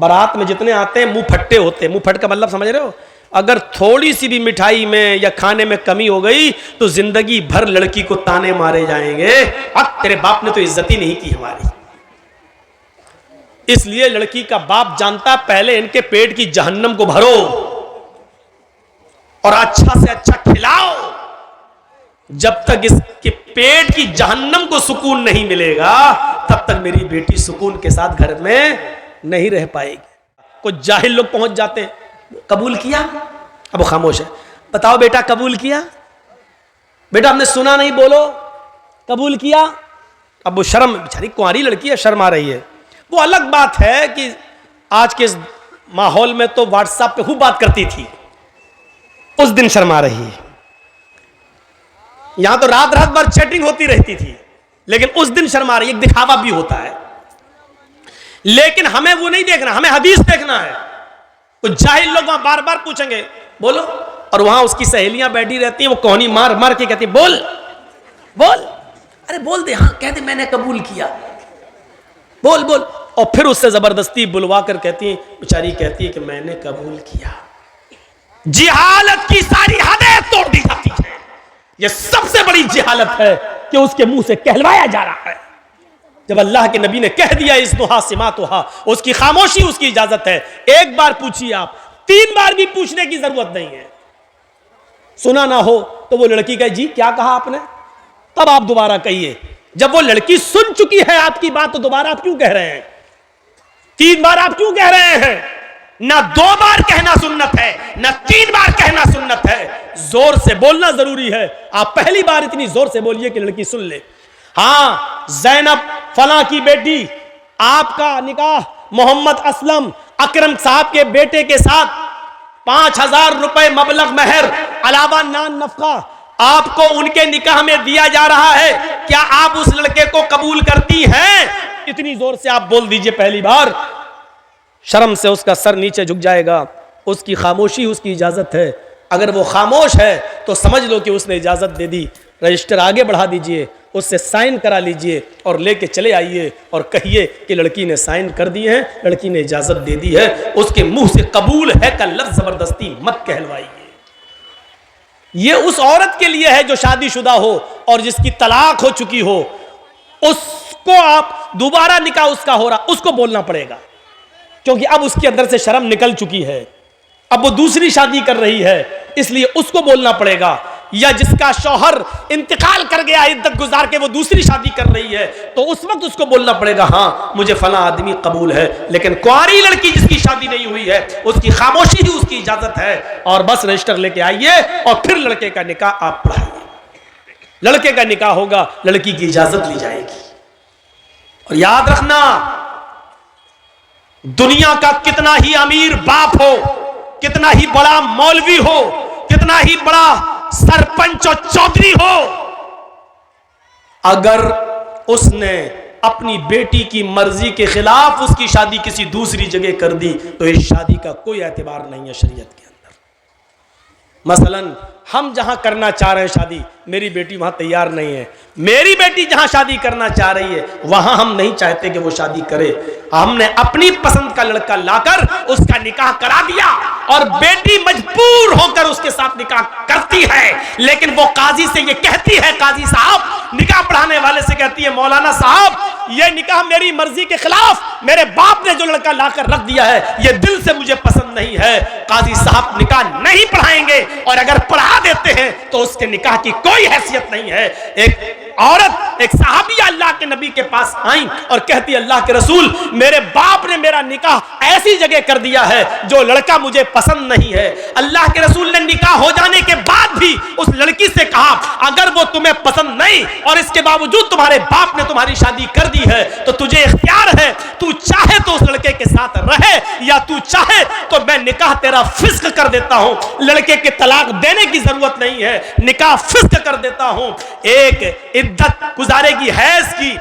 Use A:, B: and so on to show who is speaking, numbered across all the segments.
A: बारात में जितने आते हैं मुंह फट्टे होते हैं। मुंह फट का मतलब समझ रहे हो? अगर थोड़ी सी भी मिठाई में या खाने में कमी हो गई तो जिंदगी भर लड़की को ताने मारे जाएंगे, अब तेरे बाप ने तो इज्जत ही नहीं की हमारी। इसलिए लड़की का बाप जानता पहले इनके पेट की जहन्नम को भरो और अच्छा से अच्छा खिलाओ। जब तक इसके पेट की जहन्नम को सुकून नहीं मिलेगा तब तक मेरी बेटी सुकून के साथ घर में नहीं रह पाएगी। कुछ जाहिल लोग पहुंच जाते, कबूल किया? अब वो खामोश है। बताओ बेटा कबूल किया? बेटा हमने सुना नहीं, बोलो कबूल किया। अब वो शर्म, बेचारी कुंवारी लड़की है, शर्म आ रही है। वो अलग बात है कि आज के इस माहौल में तो व्हाट्सएप पे खूब बात करती थी, उस दिन शर्मा रही है। यहां तो रात रात भर चैटिंग होती रहती थी, लेकिन उस दिन शर्मा रही है। एक दिखावा भी होता है, लेकिन हमें वो नहीं देखना, हमें हदीस देखना है। तो जाहिल लोग वहां बार बार पूछेंगे बोलो, और वहां उसकी सहेलियां बैठी रहती हैं, वो कोहनी मार मार के कहती बोल बोल, अरे बोल दे, हाँ कह दे मैंने कबूल किया, बोल बोल। और फिर उससे जबरदस्ती बुलवा कर कहती है, बेचारी कहती है कि मैंने कबूल किया। जिहालत की सारी हदें तोड़ दी जाती है। यह सबसे बड़ी जिहालत है कि उसके मुंह से कहलवाया जा रहा है। जब अल्लाह के नबी ने कह दिया इस दुहा सिमातुहा, उसकी खामोशी उसकी इजाजत है। एक बार पूछिए आप, 3 बार भी पूछने की जरूरत नहीं है। सुना ना हो तो वो लड़की कहे जी क्या कहा आपने, तब आप दोबारा कहिए। जब वो लड़की सुन चुकी है आपकी बात तो दोबारा आप क्यों कह रहे हैं? 3 बार आप क्यों कह रहे हैं? ना 2 बार कहना सुन्नत है, ना 3 बार कहना सुन्नत है। जोर से बोलना जरूरी है। आप पहली बार इतनी जोर से बोलिए कि लड़की सुन ले। हाँ, ज़ैनब फला की बेटी, आपका निकाह मोहम्मद असलम अकरम साहब के बेटे के साथ 5000 रुपए मबलग महर अलावा नान नफका आपको उनके निकाह में दिया जा रहा है। क्या आप उस लड़के को कबूल करती हैं? इतनी जोर से आप बोल दीजिए पहली बार। शर्म से उसका सर नीचे झुक जाएगा। उसकी खामोशी उसकी इजाजत है। अगर वो खामोश है तो समझ लो कि उसने इजाजत दे दी। रजिस्टर आगे बढ़ा दीजिए, उससे साइन करा लीजिए और लेके चले आइए और कहिए कि लड़की ने साइन कर दिए हैं, लड़की ने इजाजत दे दी है। उसके मुंह से कबूल है का लफ्ज जबरदस्ती मत कहलवाइए। ये उस औरत के लिए है जो शादीशुदा हो और जिसकी तलाक हो चुकी हो। उसको आप दोबारा निकाह उसका हो रहा, उसको बोलना पड़ेगा, क्योंकि अब उसके अंदर से शर्म निकल चुकी है। अब वो दूसरी शादी कर रही है, इसलिए उसको बोलना पड़ेगा। या जिसका शौहर इंतकाल कर गया, इद्दत गुजार के वो दूसरी शादी कर रही है, तो उस वक्त उसको बोलना पड़ेगा हाँ मुझे फला आदमी कबूल है। लेकिन कुंवारी लड़की जिसकी शादी नहीं हुई है, उसकी खामोशी ही उसकी इजाजत है। और बस रजिस्टर लेके आइए और फिर लड़के का निकाह आप पढ़ाइए। लड़के का निकाह होगा, लड़की की इजाजत ली जाएगी। और याद रखना, दुनिया का कितना ही अमीर बाप हो, कितना ही बड़ा मौलवी हो, कितना ही बड़ा सरपंच और चौधरी हो, अगर उसने अपनी बेटी की मर्जी के खिलाफ उसकी शादी किसी दूसरी जगह कर दी तो इस शादी का कोई एतबार नहीं है शरीयत के अंदर। मसलन हम जहां करना चाह रहे हैं शादी, मेरी बेटी वहां तैयार नहीं है। मेरी बेटी जहां शादी करना चाह रही है वहां हम नहीं चाहते कि वो शादी करे। हमने अपनी पसंद का लड़का लाकर उसका निकाह करा दिया और बेटी मजबूर होकर उसके साथ निकाह करती है। लेकिन वो काजी से ये कहती है, काजी साहब निकाह पढ़ाने वाले से कहती है मौलाना साहब ये निकाह मेरी मर्जी के खिलाफ मेरे बाप ने जो लड़का लाकर रख दिया है ये दिल से मुझे पसंद नहीं है। काजी साहब निकाह नहीं पढ़ाएंगे और अगर पढ़ा देते हैं तो उसके निकाह की कोई हैसियत नहीं है। एक औरत, एक सहाबिया अल्लाह के नबी के पास आई और कहती अल्लाह के रसूल मेरे बाप ने मेरा निकाह ऐसी जगह कर दिया है जो लड़का मुझे पसंद नहीं है। अल्लाह के रसूल ने निकाह हो जाने के बाद भी उस लड़की से कहा अगर वो तुम्हें पसंद नहीं और इसके बावजूद तुम्हारे बाप ने तुम्हारी शादी कर दी है तो तुझे इख्तियार है, तू चाहे तो उस लड़के के साथ रहे या तू चाहे तो मैं निकाह तेरा फिस्क कर देता हूं। लड़के के तलाक देने की जरूरत नहीं है, निकाह फिस्क कर देता हूं। एक इद्दत गुजारेगी हैज की,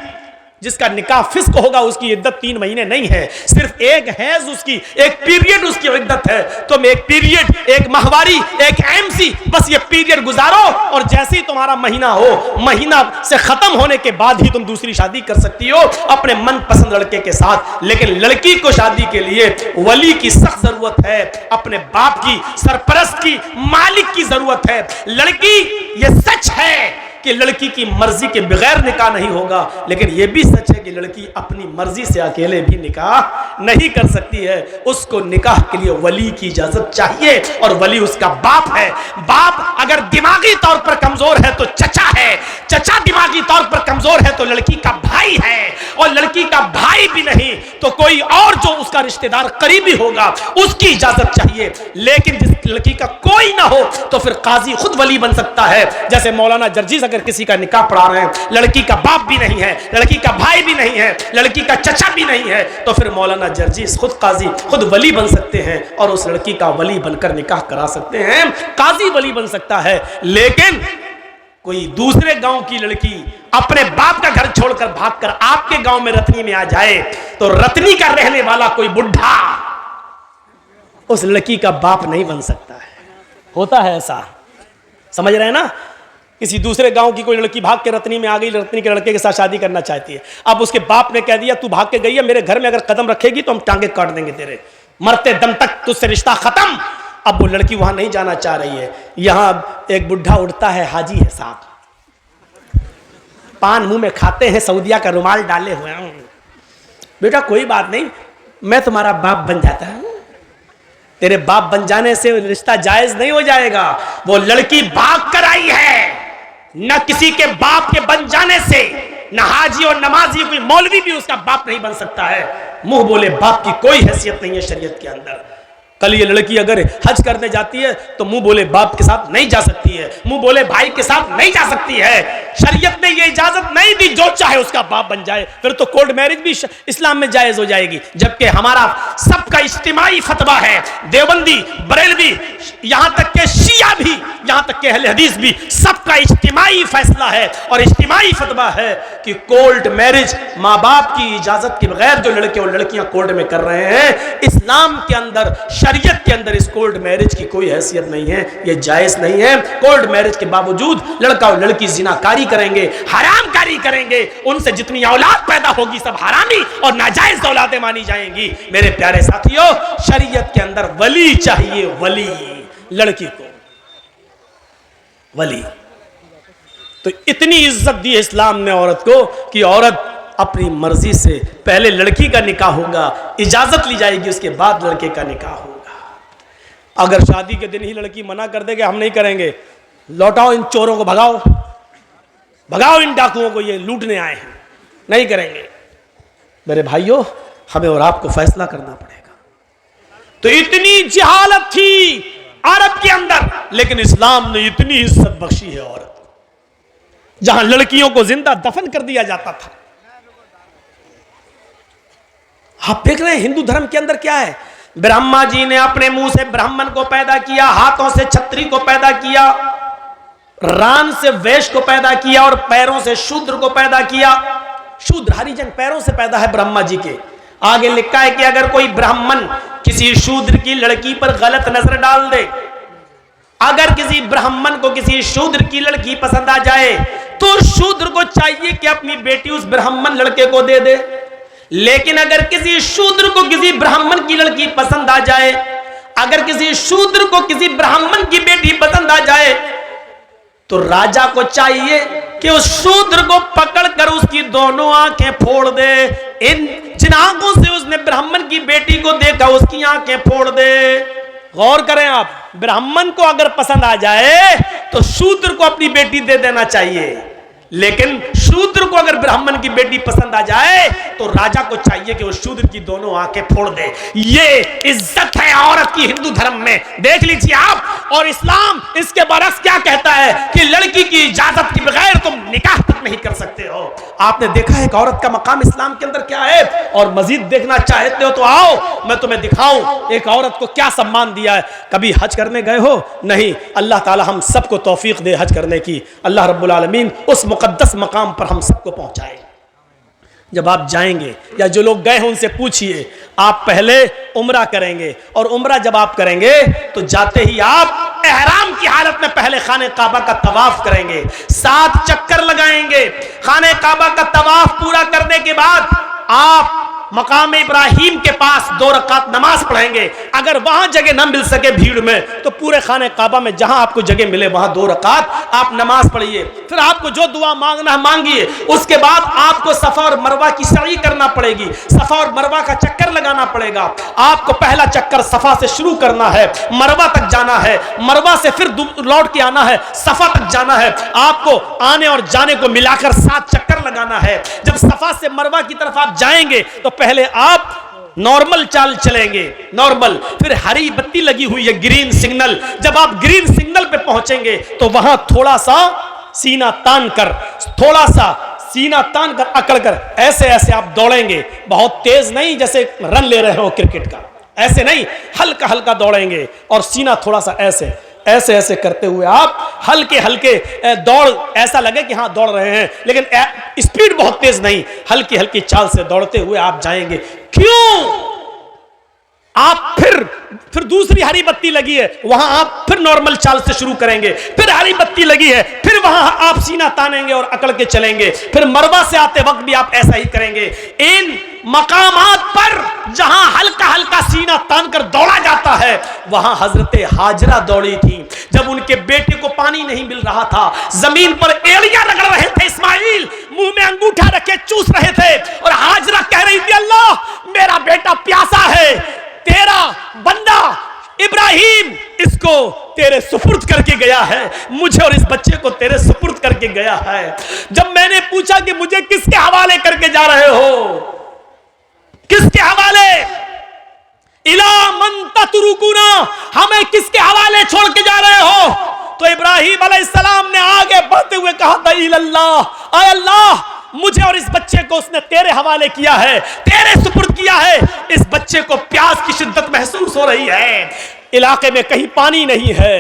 A: जिसका निकाह फिस्क होगा उसकी इद्दत 3 महीने नहीं है, सिर्फ एक हैज उसकी, एक पीरियड उसकी इद्दत है। तुम एक पीरियड, एक माहवारी, एक एमसी, बस ये पीरियड गुजारो और जैसे ही तुम्हारा महीना हो, महीना से खत्म होने के बाद ही तुम दूसरी शादी कर सकती हो अपने मनपसंद लड़के के साथ। लेकिन लड़की को शादी के लिए वली की सख्त जरूरत है, अपने बाप की, सरपरस्त की, मालिक की जरूरत है। लड़की, ये सच है कि लड़की की मर्जी के बगैर निकाह नहीं होगा, लेकिन यह भी सच है कि लड़की अपनी मर्जी से अकेले भी निकाह नहीं कर सकती है। उसको निकाह के लिए वली की इजाजत चाहिए और वली उसका बाप है। बाप अगर दिमागी तौर पर कमजोर है तो चचा है, चचा दिमागी तौर पर कमजोर है तो लड़की का भाई है, और लड़की का भाई भी नहीं तो कोई और जो उसका रिश्तेदार करीबी होगा उसकी इजाजत चाहिए। लेकिन जिस लड़की का कोई ना हो तो फिर काजी खुद वली बन सकता है। जैसे मौलाना जर्जीस अगर किसी का निकाह पढ़ा रहे हैं, लड़की का बाप भी नहीं है, लड़की का भाई भी नहीं है, लड़की का चचा भी नहीं है, तो फिर मौलाना जर्जीस खुद काजी, खुद वली बन सकते हैं और उस लड़की का वली बनकर निकाह करा सकते हैं। काजी वली बन सकता है। लेकिन कोई दूसरे गांव की लड़की अपने बाप का घर छोड़कर भागकर आपके गांव में रतनी में आ जाए तो रतनी का रहने वाला कोई बुढ़ा उस लड़की का बाप नहीं बन सकता है। होता है ऐसा, समझ रहे हैं ना। किसी दूसरे गांव की कोई लड़की भाग के रतनी में आ गई, रतनी के लड़के के साथ शादी करना चाहती है। अब उसके बाप ने कह दिया तू भाग के गई है, मेरे घर में अगर कदम रखेगी तो हम टांगे काट देंगे तेरे, मरते दम तक तुझसे रिश्ता खत्म। अब वो लड़की वहां नहीं जाना चाह रही है। यहां एक बुढ़ा उठता है, हाजी है साहब, पान मुंह में खाते हैं, सऊदिया का रुमाल डाले हुए हैं। बेटा कोई बात नहीं, मैं तुम्हारा बाप बन जाता हूं। तेरे बाप बन जाने से रिश्ता जायज नहीं हो जाएगा। वो लड़की भाग कर आई है, न किसी के बाप के बन जाने से, न हाजी और नमाजी, कोई मौलवी भी उसका बाप नहीं बन सकता है। मुंह बोले बाप की कोई हैसियत नहीं है शरीयत के अंदर। कल ये लड़की अगर हज करने जाती है तो मुंह बोले बाप के साथ नहीं जा सकती है, मुंह बोले भाई के साथ नहीं जा सकती है। शरीयत ने ये इजाजत नहीं दी जो चाहे उसका बाप बन जाए, फिर तो कोर्ट मैरिज भी इस्लाम में जायज हो जाएगी। जबकि हमारा सबका इज्तिमाई फतवा है, देवबंदी, बरेलवी, यहां तक के शिया भी, यहां तक के अहले हदीस भी, सबका इज्तिमाई फैसला है और इज्तिमाई फतवा है कि कोर्ट मैरिज माँ बाप की इजाजत के बगैर जो लड़के और लड़कियां कोर्ट में कर रहे हैं, इस्लाम के अंदर, शरीयत के अंदर इस कोर्ट मैरिज की कोई हैसियत नहीं है, ये जायज नहीं है। कोर्ट मैरिज के बावजूद लड़का और लड़की जिनाकारी करेंगे, हरामकारी करेंगे, उनसे जितनी औलाद पैदा होगी सब हरामी और नाजायज औलादें मानी जाएंगी। मेरे प्यारे साथियों, शरीयत के अंदर वली चाहिए, वली, लड़की को वली। तो इतनी इज्जत दी इस्लाम ने औरत को कि औरत अपनी मर्जी से पहले लड़की का निकाह होगा, इजाजत ली जाएगी, उसके बाद लड़के का निकाह होगा। अगर शादी के दिन ही लड़की मना कर देगा हम नहीं करेंगे, लौटाओ इन चोरों को, भगाओ भगाओ इन डाकुओं को, ये लूटने आए हैं, नहीं करेंगे। मेरे भाइयों, हमें और आपको फैसला करना पड़ेगा। तो इतनी जहालत थी अरब के अंदर, लेकिन इस्लाम ने इतनी इज्जत बख्शी है औरत को, जहां लड़कियों को जिंदा दफन कर दिया जाता था। आप देख रहे हैं हिंदू धर्म के अंदर क्या है। ब्रह्मा जी ने अपने मुंह से ब्राह्मण को पैदा किया, हाथों से छत्री को पैदा किया, रान से वैश्य को पैदा किया और पैरों से शूद्र को पैदा किया। शूद्र हरिजन पैरों से पैदा है ब्रह्मा जी के। आगे लिखा है कि अगर कोई ब्राह्मण किसी शूद्र की लड़की पर गलत नजर डाल दे, अगर किसी ब्राह्मण को किसी शूद्र की लड़की पसंद आ जाए तो शूद्र को चाहिए कि अपनी बेटी उस ब्राह्मण लड़के को दे दे। लेकिन अगर किसी शूद्र को किसी ब्राह्मण की लड़की पसंद आ जाए, अगर किसी शूद्र को किसी ब्राह्मण की बेटी पसंद आ जाए तो राजा को चाहिए कि उस शूद्र को पकड़कर उसकी दोनों आंखें फोड़ दे। इन जिन आंखों से उसने ब्राह्मण की बेटी को देखा उसकी आंखें फोड़ दे। गौर करें आप, ब्राह्मण को अगर पसंद आ जाए तो शूद्र को अपनी बेटी दे देना चाहिए, लेकिन शूद्र को अगर ब्राह्मण की बेटी पसंद आ जाए तो राजा को चाहिए कि वो शूद्र की दोनों आंखें फोड़ दे। ये इज्जत है औरत की हिंदू धर्म में, देख लीजिए आप। और इस्लाम इसके बरस क्या कहता है कि लड़की की इजाजत के बगैर तुम निकाह तक नहीं कर सकते हो। आपने देखा है एक औरत का मकाम इस्लाम के अंदर क्या है, और मजीद देखना चाहते हो तो आओ मैं तुम्हें दिखाऊं एक औरत को क्या सम्मान दिया है। कभी हज करने गए हो? नहीं। अल्लाह ताला हम सबको तौफीक दे हज करने की। अल्लाह रब्बुल आलमीन उस मुकद्दस मकाम पर हम सबको पहुंचाए। जब आप जाएंगे, या जो लोग गए हैं उनसे पूछिए, आप पहले उम्रा करेंगे और उम्रा जब आप करेंगे तो जाते ही आप एहराम की हालत में पहले खाने काबा का तवाफ करेंगे, 7 चक्कर लगाएंगे। खाने काबा का तवाफ पूरा करने के बाद आप मकाम इब्राहिम के पास 2 रकात नमाज पढ़ेंगे। अगर वहां जगह न मिल सके भीड़ में तो पूरे खाने काबा में जहां आपको जगह मिले वहां 2 रकात आप नमाज पढ़िए। फिर आपको जो दुआ मांगना है मांगिए। उसके बाद आपको सफा और मरवा की सई करना पड़ेगी, सफा और मरवा का चक्कर लगाना पड़ेगा। आपको पहला चक्कर सफा से शुरू करना है, मरवा तक जाना है, मरवा से फिर लौट के आना है, सफा तक जाना है। आपको आने और जाने को मिलाकर 7 चक्कर लगाना है। जब सफा से मरवा की तरफ आप जाएंगे तो पहले आप नॉर्मल चाल चलेंगे, नॉर्मल, फिर हरी बत्ती लगी हुई है, ग्रीन सिग्नल। जब आप ग्रीन सिग्नल पे पहुंचेंगे तो वहां थोड़ा सा सीना तान कर, थोड़ा सा सीना तान कर, अकड़ कर ऐसे ऐसे आप दौड़ेंगे। बहुत तेज नहीं जैसे रन ले रहे हो क्रिकेट का, ऐसे नहीं, हल्का हल्का दौड़ेंगे और सीना थोड़ा सा ऐसे ऐसे ऐसे करते हुए आप हल्के हल्के दौड़, ऐसा लगे कि हाँ दौड़ रहे हैं, लेकिन स्पीड बहुत तेज नहीं, हल्की हल्की चाल से दौड़ते हुए आप जाएंगे। क्यों? आप फिर दूसरी हरी बत्ती लगी है, वहां आप फिर नॉर्मल चाल से शुरू करेंगे। फिर हरी बत्ती लगी है, फिर वहां आप सीना तानेंगे और अकड़ के चलेंगे। फिर मरवा से आते वक्त भी आप ऐसा ही करेंगे। इन मकामात पर जहां हल्का हल्का सीना तान कर दौड़ा जाता है, वहां हजरत हाजरा दौड़ी थी। जब उनके बेटे को पानी नहीं मिल रहा था, जमीन पर एड़ियां रगड़ रहे थे इस्माइल, मुंह में अंगूठा रखे चूस रहे थे, और हाजरा कह रही थी, अल्लाह मेरा बेटा प्यासा है, तेरा बंदा इब्राहिम इसको तेरे सुपुर्द करके गया है, मुझे और इस बच्चे को तेरे सुपुर्द करके गया है। जब मैंने पूछा कि मुझे किसके हवाले करके जा रहे हो, किसके हवाले, इला मन ततरुकुना, हमें किसके हवाले छोड़ के जा रहे हो? तो इब्राहिम अलैहिस्सलाम ने आगे बढ़ते हुए कहा था, इल्लल्लाह, आय अल्लाह, मुझे और इस बच्चे को उसने तेरे हवाले किया है, तेरे सुपुर्द किया है। इस बच्चे को प्यास की शिद्दत महसूस हो रही है, इलाके में कहीं पानी नहीं है।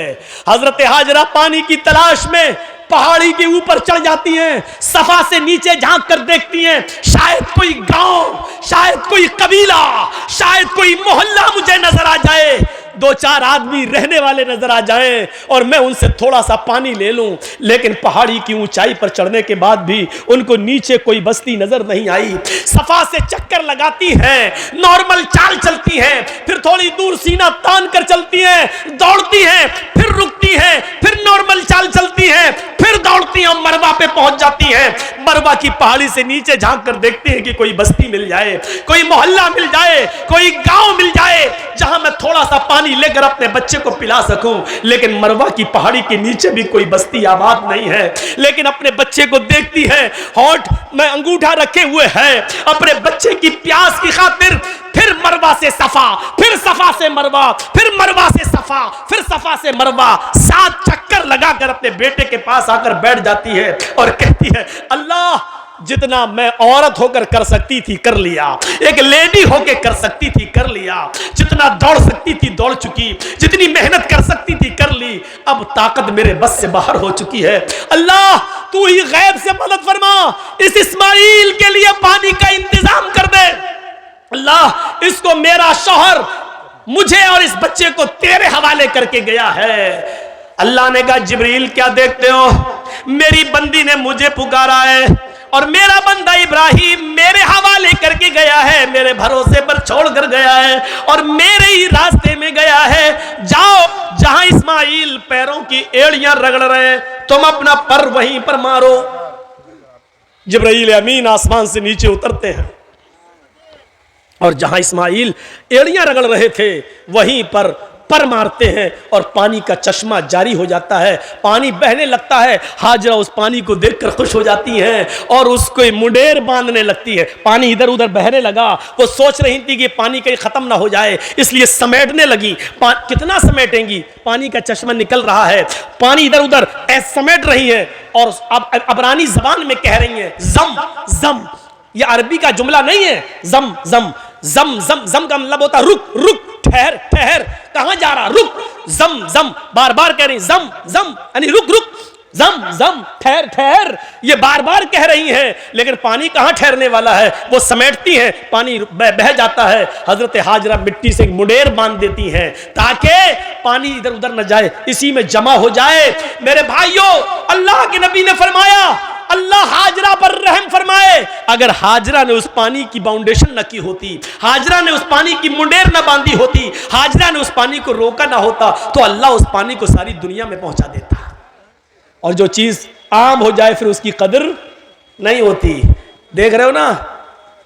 A: हजरत हाजरा पानी की तलाश में पहाड़ी के ऊपर चढ़ जाती हैं, सफा से नीचे झांक कर देखती हैं, शायद कोई गांव, शायद कोई कबीला, शायद कोई मोहल्ला मुझे नजर आ जाए, 2-4 आदमी रहने वाले नजर आ जाएं और मैं उनसे थोड़ा सा पानी ले लूं। लेकिन पहाड़ी की ऊंचाई पर चढ़ने के बाद भी उनको नीचे कोई बस्ती नजर नहीं आई। सफा से चक्कर लगाती हैं, नॉर्मल चाल चलती हैं, फिर थोड़ी दूर सीना तान कर चलती हैं, दौड़ती हैं, फिर रुकती हैं, फिर नॉर्मल चाल चलती हैं, फिर दौड़ती हैं, मरवा पे पहुंच जाती हैं। मरवा की पहाड़ी से नीचे झांक कर देखती हैं कि कोई बस्ती मिल जाए, कोई मोहल्ला मिल जाए, कोई गांव मिल जाए जहां मैं थोड़ा सा पानी लेकर अपने बच्चे को पिला सकूं। लेकिन मरवा की पहाड़ी के नीचे भी कोई बस्ती आबाद नहीं है। लेकिन अपने बच्चे को देखती है, होठ में अंगूठा रखे हुए है, अपने बच्चे की प्यास की खातिर फिर मरवा से सफा, फिर सफा से मरवा, फिर मरवा से सफा, फिर सफा से मरवा, 7 चक्कर लगाकर अपने बेटे के पास आकर बैठ जाती है और कहती है, अल्लाह जितना मैं औरत होकर कर सकती थी कर लिया, एक लेडी होकर कर सकती थी कर लिया, जितना दौड़ सकती थी दौड़ चुकी, जितनी मेहनत कर सकती थी कर ली, अब ताकत मेरे बस से बाहर हो चुकी है। अल्लाह तू ही गैब से मदद फरमा, इस इस्माइल के लिए पानी का इंतजाम कर दे। अल्लाह इसको मेरा शौहर मुझे और इस बच्चे को तेरे हवाले करके गया है। अल्लाह ने कहा, जिब्रील क्या देखते हो, मेरी बंदी ने मुझे पुकारा है और मेरा बंदा इब्राहिम मेरे हवाले करके गया है, मेरे भरोसे पर छोड़ कर गया है और मेरे ही रास्ते में गया है। जाओ जहां इस्माइल पैरों की एड़ियां रगड़ रहे हैं, तुम अपना पर वहीं पर मारो। जिब्राइल अमीन आसमान से नीचे उतरते हैं और जहां इस्माइल एड़ियां रगड़ रहे थे वहीं पर मारते हैं और पानी का चश्मा जारी हो जाता है, पानी बहने लगता है। हाजरा उस पानी को देखकर खुश हो जाती हैं और उसको मुंडेर बांधने लगती है। पानी इधर उधर बहने लगा, वो सोच रही थी कि पानी कहीं खत्म ना हो जाए, इसलिए समेटने लगी। कितना समेटेंगी, पानी का चश्मा निकल रहा है, पानी इधर उधर समेट रही है और अब अबरानी जबान में कह रही है, जम जम, ये अरबी का जुमला नहीं है, जम जम, जम जम, जम का मतलब होता रुक रुक, ठहर ठहर, कहां जा रहा, रुक, जम जम, बार बार कह रही जम जम, यानी रुक रुक, जम जम, ठहर ठहर, ये बार बार कह रही हैं, लेकिन पानी कहां ठहरने वाला है। वो समेटती हैं, पानी बह जाता है। हजरत हाजरा मिट्टी से एक मुंडेर बांध देती हैं ताकि पानी इधर उधर न जाए, इसी में जमा हो जाए। मेरे भाइयों, अल्लाह के नबी ने फरमाया, अल्लाह हाजरा पर रहम फरमाए, अगर हाजरा ने उस पानी की बाउंडेशन न की होती, हाजरा ने उस पानी की मुंडेर न बांधी होती, हाजरा ने उस पानी को रोका ना होता, तो अल्लाह उस पानी को सारी दुनिया में पहुंचा देता। और जो चीज आम हो जाए फिर उसकी कदर नहीं होती। देख रहे हो ना,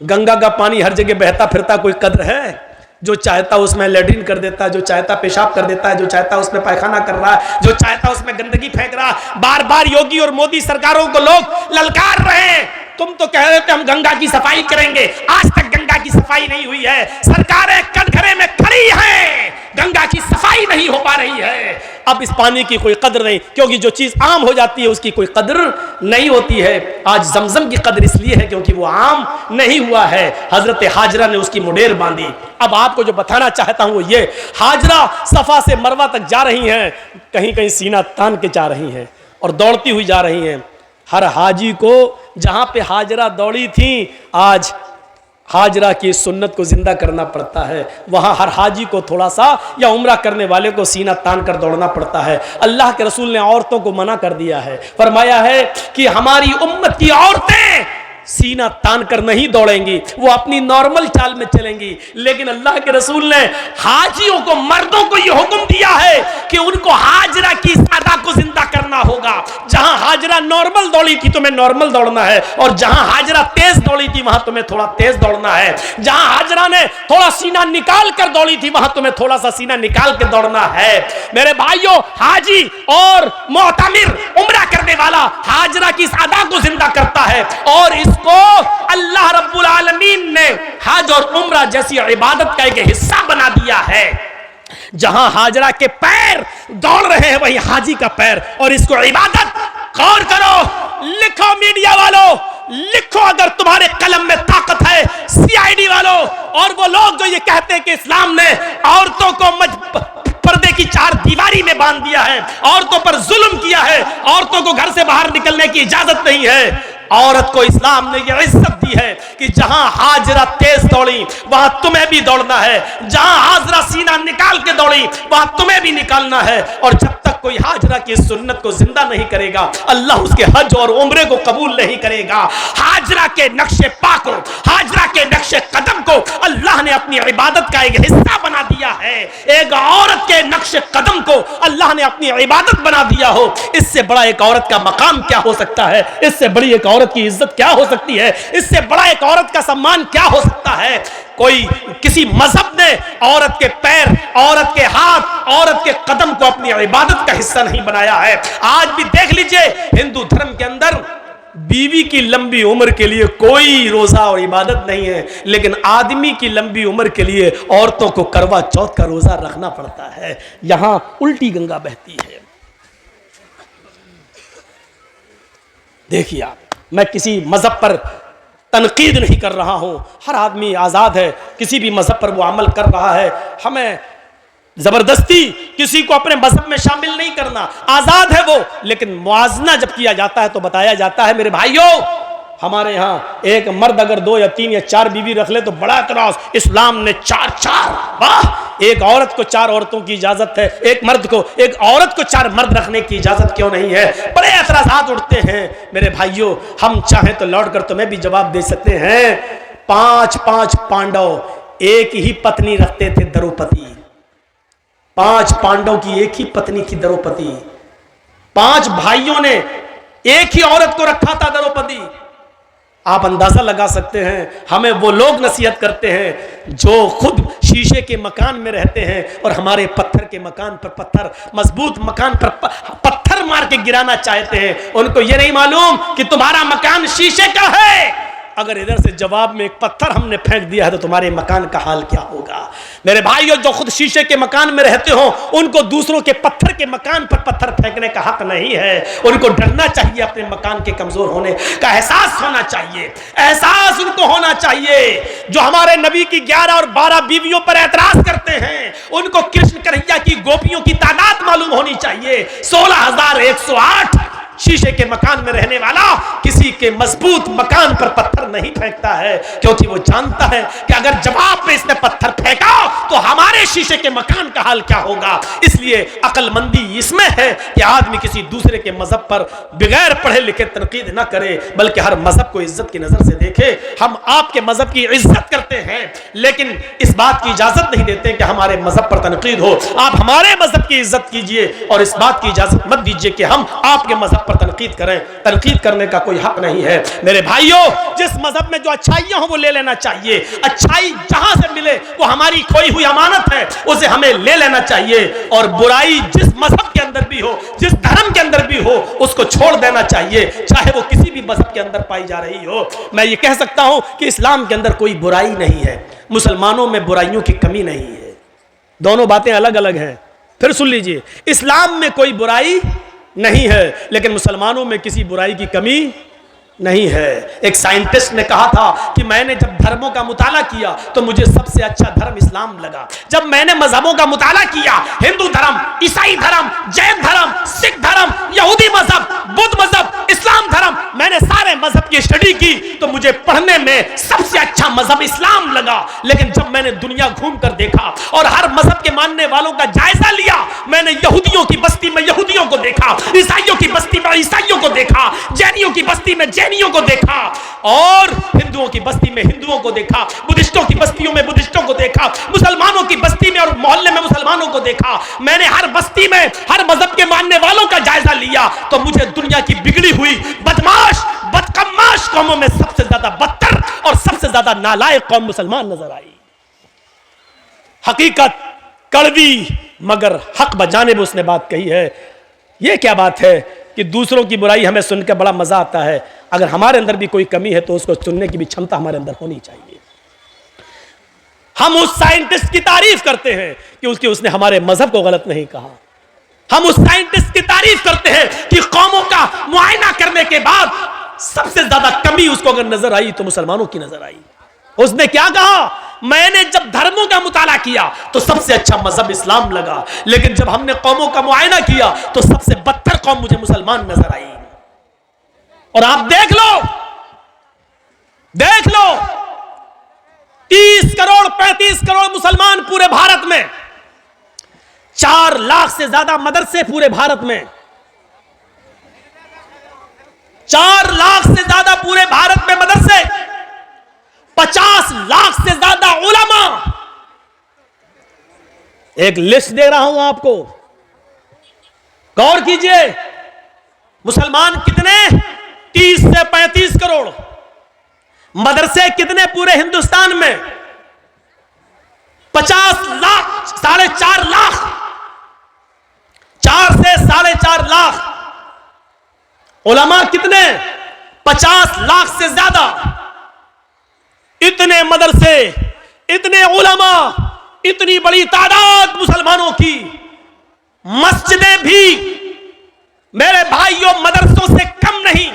A: गंगा का पानी हर जगह बहता फिरता, कोई कदर है? जो चाहता उसमें लैट्रिन कर देता है, जो चाहता पेशाब कर देता है, जो चाहता उसमें पैखाना कर रहा है, जो चाहता उसमें गंदगी फेंक रहा है। बार बार योगी और मोदी सरकारों को लोग ललकार रहे हैं, तुम तो कह रहे थे हम गंगा की सफाई करेंगे, आज तक गंगा की सफाई नहीं हुई है। सरकारें कटघरे में खड़ी हैं, गंगा की सफाई नहीं हो पा रही है। अब इस पानी की कोई कदर नहीं, क्योंकि जो चीज आम हो जाती है उसकी कोई कदर नहीं होती है। आज जमजम की कदर इसलिए है क्योंकि वो आम नहीं हुआ है। हजरत हाजरा ने उसकी मुंडेर बांधी। अब आपको जो बताना चाहता हूं वो ये, हाजरा सफा से मरवा तक जा रही हैं, कहीं कहीं सीना तान के जा रही हैं और दौड़ती हुई जा रही हैं। हर हाजी को जहां पे हाजरा दौड़ी थी, आज हाजरा की सुन्नत को जिंदा करना पड़ता है। वहां हर हाजी को थोड़ा सा, या उम्रा करने वाले को सीना तान कर दौड़ना पड़ता है। अल्लाह के रसूल ने औरतों को मना कर दिया है, फरमाया है कि हमारी उम्मत की औरतें सीना तान कर नहीं दौड़ेंगी, वो अपनी नॉर्मल चाल में चलेंगी। लेकिन अल्लाह के रसूल ने हाजियों को, मर्दों को यह हुक्म दिया है कि उनको हाजरा की सादा को जिंदा करना होगा। जहां हाजरा नॉर्मल दौड़ी थी तुम्हें नॉर्मल दौड़ना है, और जहां हाजरा तेज दौड़ी थी वहां तुम्हें थोड़ा तेज दौड़ना है। जहां हाजरा ने थोड़ा सीना निकाल कर दौड़ी थी वहां तुम्हें थोड़ा सा सीना निकाल के दौड़ना है। मेरे भाइयों, हाजी और मोहतमिर, उम्रा करने वाला हाजरा की सादा को जिंदा करता है, और को अल्लाह रब्बुल आलमीन ने हज और उम्रा जैसी इबादत का एक हिस्सा बना दिया है। जहां हाजरा के पैर दौड़ रहे हैं वही हाजी का पैर, और इसको इबादत। गौर करो, लिखो मीडिया वालों, लिखो अगर तुम्हारे कलम में ताकत है, सीआईडी वालों और वो लोग जो ये कहते हैं कि इस्लाम ने औरतों को पर्दे की चार दीवारी में बांध दिया है, औरतों पर जुल्म किया है, औरतों को घर से बाहर निकलने की इजाजत नहीं है। औरत को इस्लाम ने यह इज्जत दी है कि जहां हाजरा तेज दौड़ी वहां तुम्हें भी दौड़ना है, जहां हाजरा सीना निकाल के दौड़ी वहां तुम्हें भी निकालना है। और जब तक कोई हाजरा की सुन्नत को जिंदा नहीं करेगा, अल्लाह उसके हज और उम्रे को कबूल नहीं करेगा। हाजरा के नक्शे पा को, हाजरा के नक्शे कदम को अल्लाह ने अपनी इबादत का एक हिस्सा बना दिया है। एक औरत के नक्शे कदम को अल्लाह ने अपनी इबादत बना दिया हो, इससे बड़ा एक औरत का मकाम क्या हो सकता है? इससे बड़ी एक औरत की इज्जत क्या हो सकती है? इससे बड़ा एक औरत का सम्मान क्या हो सकता है? कोई किसी मजहब ने औरत के पैर, औरत के हाथ, औरत के कदम को अपनी इबादत का हिस्सा नहीं बनाया है। आज भी देख लीजिए, हिंदू धर्म के अंदर बीवी की लंबी उम्र के लिए कोई रोजा और इबादत नहीं है, लेकिन आदमी की लंबी उम्र के लिए औरतों को करवा चौथ का रोजा रखना पड़ता है। यहां उल्टी गंगा बहती है। देखिए आप, मैं किसी मजहब पर तनकीद नहीं कर रहा हूं, हर आदमी आजाद है, किसी भी मजहब पर वो अमल कर रहा है। हमें जबरदस्ती किसी को अपने मजहब में शामिल नहीं करना, आजाद है वो। लेकिन मुआजना जब किया जाता है तो बताया जाता है, मेरे भाइयों, हमारे यहाँ एक मर्द अगर 2 या 3 या 4 बीवी रख ले तो बड़ा एतराज, इस्लाम ने 4 वाह, एक औरत को 4 औरतों की इजाजत है, एक मर्द को, एक औरत को 4 मर्द रखने की इजाजत क्यों नहीं है? बड़े एतराजात उठते हैं। मेरे भाइयों, हम चाहें तो लौट कर तुम्हें भी जवाब दे सकते हैं। 5 पांडव एक ही पत्नी रखते थे, द्रौपदी। 5 पांडव की एक ही पत्नी थी, द्रौपदी। 5 भाइयों ने एक ही औरत को रखा था, द्रौपदी। आप अंदाजा लगा सकते हैं, हमें वो लोग नसीहत करते हैं जो खुद शीशे के मकान में रहते हैं और हमारे पत्थर के मकान पर पत्थर, मजबूत मकान पर पत्थर मार के गिराना चाहते हैं। उनको ये नहीं मालूम कि तुम्हारा मकान शीशे का है। अगर इधर से जवाब में एक पत्थर हमने फेंक दिया है तो तुम्हारे मकान का हाल क्या होगा? मेरे भाइयों, जो खुद शीशे के मकान में रहते हो उनको दूसरों के पत्थर के मकान पर पत्थर फेंकने का हक नहीं है। उनको डरना चाहिए, अपने मकान के कमजोर होने का एहसास होना चाहिए, एहसास उनको होना चाहिए। जो हमारे नबी की 11 और 12 बीवियों पर एतराज करते हैं, उनको कृष्ण कन्हैया की गोपियों की तादाद मालूम होनी चाहिए। 16,108 शीशे के मकान में रहने वाला किसी के मजबूत मकान पर पत्थर नहीं फेंकता है, क्योंकि वो जानता है कि अगर जवाब में इसने पत्थर फेंका तो हमारे शीशे के मकान का हाल क्या होगा। इसलिए अक्लमंदी इसमें है कि आदमी किसी दूसरे के मजहब पर बगैर पढ़े लिखे तनकीद ना करे, बल्कि हर मजहब को इज्जत की नजर से देखे। हम आपके मजहब की इज्जत करते हैं, लेकिन इस बात की इजाजत नहीं देते कि हमारे मजहब पर तनकीद हो। आप हमारे मजहब की इज्जत कीजिए और इस बात की इजाजत मत दीजिए कि हम आपके मजहब पर तनकीद करें। तनकीद करने का कोई हक नहीं है। मेरे भाइयों, जिस मजहब में जो अच्छाइयां हो वो ले लेना चाहिए। अच्छाई जहां से मिले वो हमारी खोई हुई अमानत है, उसे हमें ले लेना चाहिए। और बुराई जिस मजहब के अंदर भी हो, जिस धर्म के अंदर भी हो, उसको छोड़ देना चाहिए, चाहे वो किसी भी मजहब के अंदर पाई जा रही हो। मैं ये कह सकता हूं कि इस्लाम के अंदर कोई बुराई नहीं है, मुसलमानों में बुराइयों की कमी नहीं है। दोनों बातें अलग अलग हैं। फिर सुन लीजिए, इस्लाम में कोई बुराई नहीं है, लेकिन मुसलमानों में किसी बुराई की कमी नहीं है। एक साइंटिस्ट ने कहा था कि मैंने जब धर्मों का मुताला किया तो मुझे सबसे अच्छा धर्म इस्लाम लगा। जब मैंने मजहबों का मुताला किया, हिंदू धर्म, ईसाई धर्म, जैन धर्म, सिख धर्म, यहूदी मजहब, बुद्ध मजहब, इस्लाम धर्म, मैंने सारे मजहब की स्टडी की तो मुझे पढ़ने में सबसे अच्छा मजहब इस्लाम लगा। लेकिन जब मैंने दुनिया घूम कर देखा और हर मजहब के मानने वालों का जायजा लिया, मैंने यहूदियों की बस्ती में यहूदियों को देखा, ईसाइयों की बस्ती में ईसाइयों को देखा, जैनियों की बस्ती में जैनियों को देखा, और हिंदुओं की बस्ती में हिंदुओं को देखा, बुद्धिस्टों की बस्तियों में बुद्धिस्टों को देखा, मुसलमानों की बस्ती में और मोहल्ले में मुसलमानों को देखा। मैंने हर बस्ती में हर मजहब के मानने वालों का जायजा लिया तो मुझे दुनिया की बिगड़ी हुई बदमाश बदकम्माश कौमों में सबसे ज्यादा बदतर और सबसे ज्यादा नालायक कौम मुसलमान नजर आई। हकीकत कड़वी मगर हक बजाने में उसने बात कही है। यह क्या बात है कि दूसरों की बुराई हमें सुनकर बड़ा मजा आता है, अगर हमारे अंदर भी कोई कमी है तो उसको सुनने की भी क्षमता हमारे अंदर होनी चाहिए। हम उस साइंटिस्ट की तारीफ करते हैं कि उसने हमारे मजहब को गलत नहीं कहा। हम उस साइंटिस्ट की तारीफ करते हैं कि कौमों का मुआयना करने के बाद सबसे ज्यादा कमी उसको अगर नजर आई तो मुसलमानों की नजर आई। उसने क्या कहा? मैंने जब धर्मों का मुताला किया तो सबसे अच्छा मजहब इस्लाम लगा, लेकिन जब हमने कौमों का मुआयना किया तो सबसे बदतर कौम मुझे मुसलमान नजर आई। और आप देख लो 30 करोड़ 35 करोड़ मुसलमान पूरे भारत में, 4 लाख से ज्यादा मदरसे पूरे भारत में, 4 लाख से ज्यादा पूरे भारत में मदरसे, 50 लाख से ज्यादा उलमा। एक लिस्ट दे रहा हूं आपको, गौर कीजिए। मुसलमान कितने? 30 से 35 करोड़। मदरसे कितने पूरे हिंदुस्तान में? 50 लाख, 4.5 लाख, 4 से 4.5 लाख। उलमा कितने? 50 लाख से ज्यादा। इतने मदरसे, इतने उलमा, इतनी बड़ी तादाद मुसलमानों की। मस्जिदें भी मेरे भाइयों मदरसों से कम नहीं,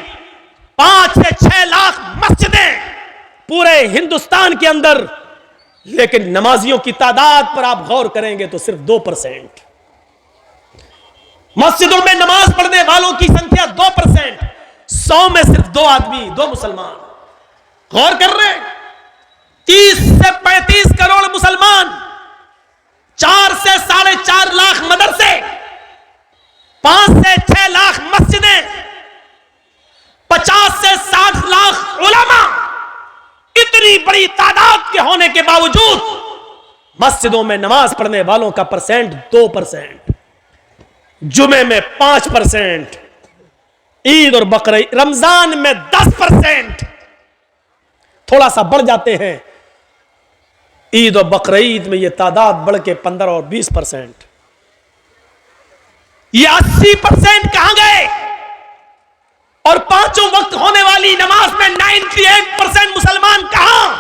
A: 5 से 6 लाख मस्जिदें पूरे हिंदुस्तान के अंदर। लेकिन नमाजियों की तादाद पर आप गौर करेंगे तो सिर्फ 2%। मस्जिदों में नमाज पढ़ने वालों की संख्या 2%, 100 में सिर्फ 2 आदमी, 2 मुसलमान। गौर कर रहे हैं? 30 से 35 करोड़ मुसलमान, 4 से 4.5 लाख मदरसे, 5 से 6 लाख मस्जिदें, 50 से 60 लाख उलमा। इतनी बड़ी तादाद के होने के बावजूद मस्जिदों में नमाज पढ़ने वालों का परसेंट 2%, जुमे में 5%, ईद और बकरीद रमजान में 10%, थोड़ा सा बढ़ जाते हैं। ईद और बकरीद में यह तादाद बढ़ के 15 और 20%। ये 80% कहां गए? और 5 वक्त होने वाली नमाज में 98% मुसलमान कहां?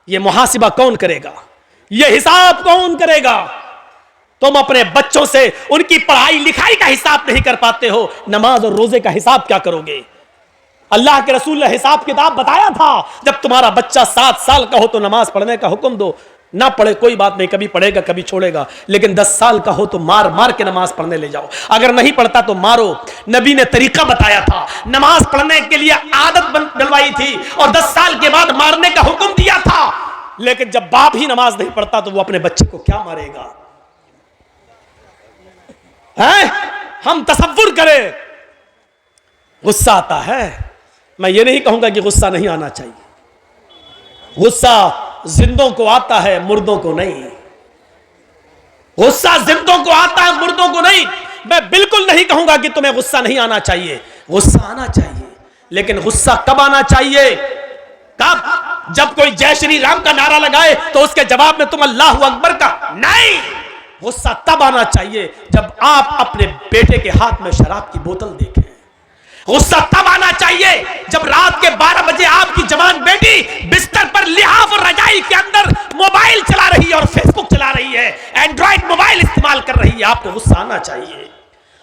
A: यह मुहासिबा कौन करेगा? यह हिसाब कौन करेगा? तुम अपने बच्चों से उनकी पढ़ाई लिखाई का हिसाब नहीं कर पाते हो, नमाज और रोजे का हिसाब क्या करोगे? अल्लाह के रसूल ने हिसाब किताब बताया था, जब तुम्हारा बच्चा 7 साल का हो तो नमाज पढ़ने का हुक्म दो, ना पढ़े कोई बात नहीं, कभी पढ़ेगा कभी छोड़ेगा, लेकिन 10 साल का हो तो मार मार के नमाज पढ़ने ले जाओ। अगर नहीं पढ़ता तो मारो। नबी ने तरीका बताया था, नमाज पढ़ने के लिए आदत डलवाई थी और 10 साल के बाद मारने का हुक्म दिया था। लेकिन जब बाप ही नमाज नहीं पढ़ता तो वो अपने बच्चे को क्या मारेगा? है? हम तसव्वुर करें, गुस्सा आता है। मैं ये नहीं कहूंगा कि गुस्सा नहीं आना चाहिए, गुस्सा जिंदों को आता है, मुर्दों को नहीं। गुस्सा जिंदों को आता है, मुर्दों को नहीं। मैं बिल्कुल नहीं कहूंगा कि तुम्हें गुस्सा नहीं आना चाहिए, गुस्सा आना चाहिए, लेकिन गुस्सा कब आना चाहिए? कब? जब कोई जय श्री राम का नारा लगाए तो उसके जवाब में तुम अल्लाहु अकबर का नहीं। गुस्सा तब आना चाहिए जब आप अपने बेटे के हाथ में शराब की बोतल देखें। गुस्सा तब आना चाहिए जब रात के 12 बजे आपकी जवान बेटी बिस्तर पर लिहाफ और रजाई के अंदर मोबाइल चला रही है और फेसबुक चला रही है, एंड्रॉइड मोबाइल इस्तेमाल कर रही है। आपको गुस्सा आना चाहिए।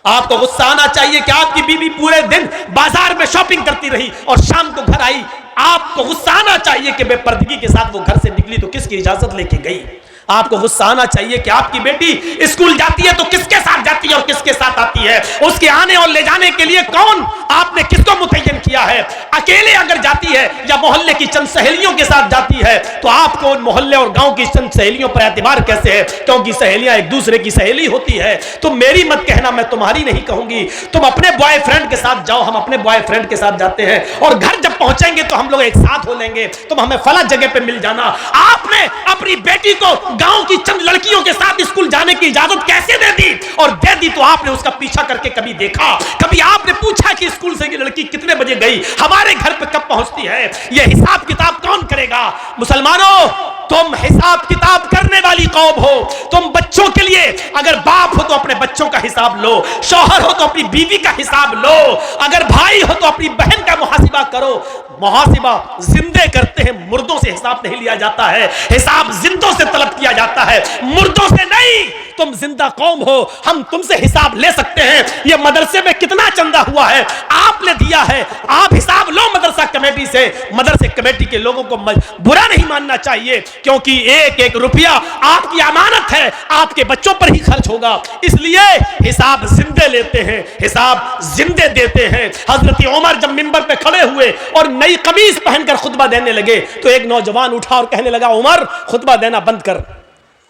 A: आपको गुस्सा आना चाहिए कि आपकी बीवी पूरे दिन बाजार में शॉपिंग करती रही और शाम को घर आई। आपको गुस्सा आना चाहिए कि बेपर्दगी के साथ वो घर से निकली तो किसकी इजाजत लेके गई। आपको गुस्सा आना चाहिए कि आपकी बेटी स्कूल जाती है तो किसके साथ जाती है और किसके साथ आती है। उसके आने और ले जाने के लिए कौन, आपने किसको मुतय्यन किया है। अकेले अगर जाती है या मोहल्ले की चंद सहेलियों के साथ जाती है तो आपको उन मोहल्ले और गांव की चंद सहेलियों पर एतबार कैसे है? क्योंकि सहेलियां एक दूसरे की सहेली होती है। तो मेरी मत कहना, मैं तुम्हारी नहीं कहूंगी। तुम अपने बॉयफ्रेंड के साथ जाओ, हम अपने बॉयफ्रेंड के साथ जाते हैं और घर जब पहुंचेंगे तो हम लोग एक साथ हो लेंगे, तुम हमें फला जगह पे मिल जाना। आपने अपनी बेटी को गांव की चंद लड़कियों के साथ स्कूल जाने की इजाजत कैसे दे दी? और दे दी तो आपने उसका पीछा करके कभी देखा? कभी आपने पूछा कि स्कूल से ये लड़की कितने बजे गई, हमारे घर पे कब पहुंचती है? ये हिसाब किताब कौन करेगा? मुसलमानों, तुम हिसाब किताब करने वाली कौम हो। तुम बच्चों के लिए अगर बाप हो तो अपने बच्चों का हिसाब लो, शौहर हो तो अपनी बीवी का हिसाब लो, अगर भाई हो तो अपनी बहन का मुहासिबा करो। मुहासिबा जिंदे करते हैं, मुर्दों से हिसाब नहीं लिया जाता है। हिसाब जिंदों से तलब किया जाता है, मुर्दों से नहीं। तुम जिंदा कौम हो, हम तुमसे हिसाब ले सकते हैं। ये मदरसे में कितना चंदा हुआ है आपने दिया है, आप हिसाब लो मदरसा कमेटी से। मदरसे कमेटी के लोगों को बुरा नहीं मानना चाहिए, क्योंकि एक एक रुपया आपकी अमानत है, आपके बच्चों पर ही खर्च होगा। इसलिए हिसाब जिंदे लेते हैं, हिसाब जिंदे देते हैं। हजरत उमर जब मिंबर पे खड़े हुए और नई कमीज पहनकर खुतबा देने लगे तो एक नौजवान उठा और कहने लगा, उमर खुतबा देना बंद कर,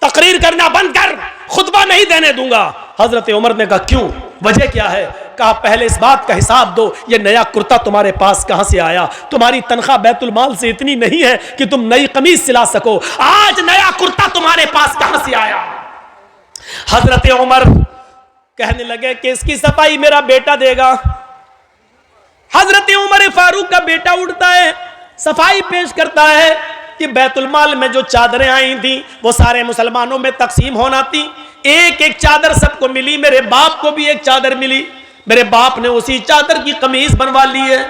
A: तकरीर करना बंद कर, खुतबा नहीं देने दूंगा। हजरत उमर ने कहा, क्यों, वजह क्या है? कहा, पहले इस बात का हिसाब दो, ये नया कुर्ता तुम्हारे पास कहां से आया? तुम्हारी तनख्वाह बैतुल माल से इतनी नहीं है कि तुम नई कमीज सिला सको, आज नया कुर्ता तुम्हारे पास कहां से आया? हजरत उमर कहने लगे कि इसकी सफाई मेरा बेटा देगा। हजरत उमर फारूक का बेटा उठता है, सफाई पेश करता है कि बैतुल माल में जो चादरें आई थी वो सारे मुसलमानों में तकसीम होना थी। एक एक चादर सबको मिली, मेरे बाप को भी एक चादर मिली, मेरे बाप ने उसी चादर की कमीज बनवा ली है।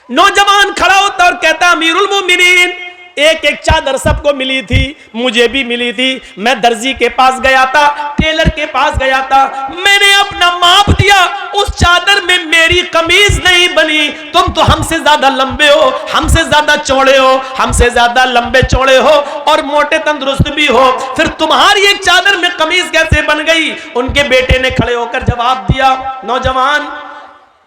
A: नौजवान खड़ा होता और कहता, अमीरुल मोमिनीन, एक एक चादर सबको मिली थी, मुझे भी मिली थी। मैं दर्जी के पास गया था, टेलर के पास गया था, मैंने अपना माप दिया, उस चादर में मेरी कमीज नहीं बनी। तुम तो हमसे ज्यादा लंबे हो, हमसे ज्यादा चौड़े हो, हमसे ज्यादा लंबे चौड़े हो और मोटे तंदुरुस्त भी हो, फिर तुम्हारी एक चादर में कमीज कैसे बन गई? उनके बेटे ने खड़े होकर जवाब दिया, नौजवान,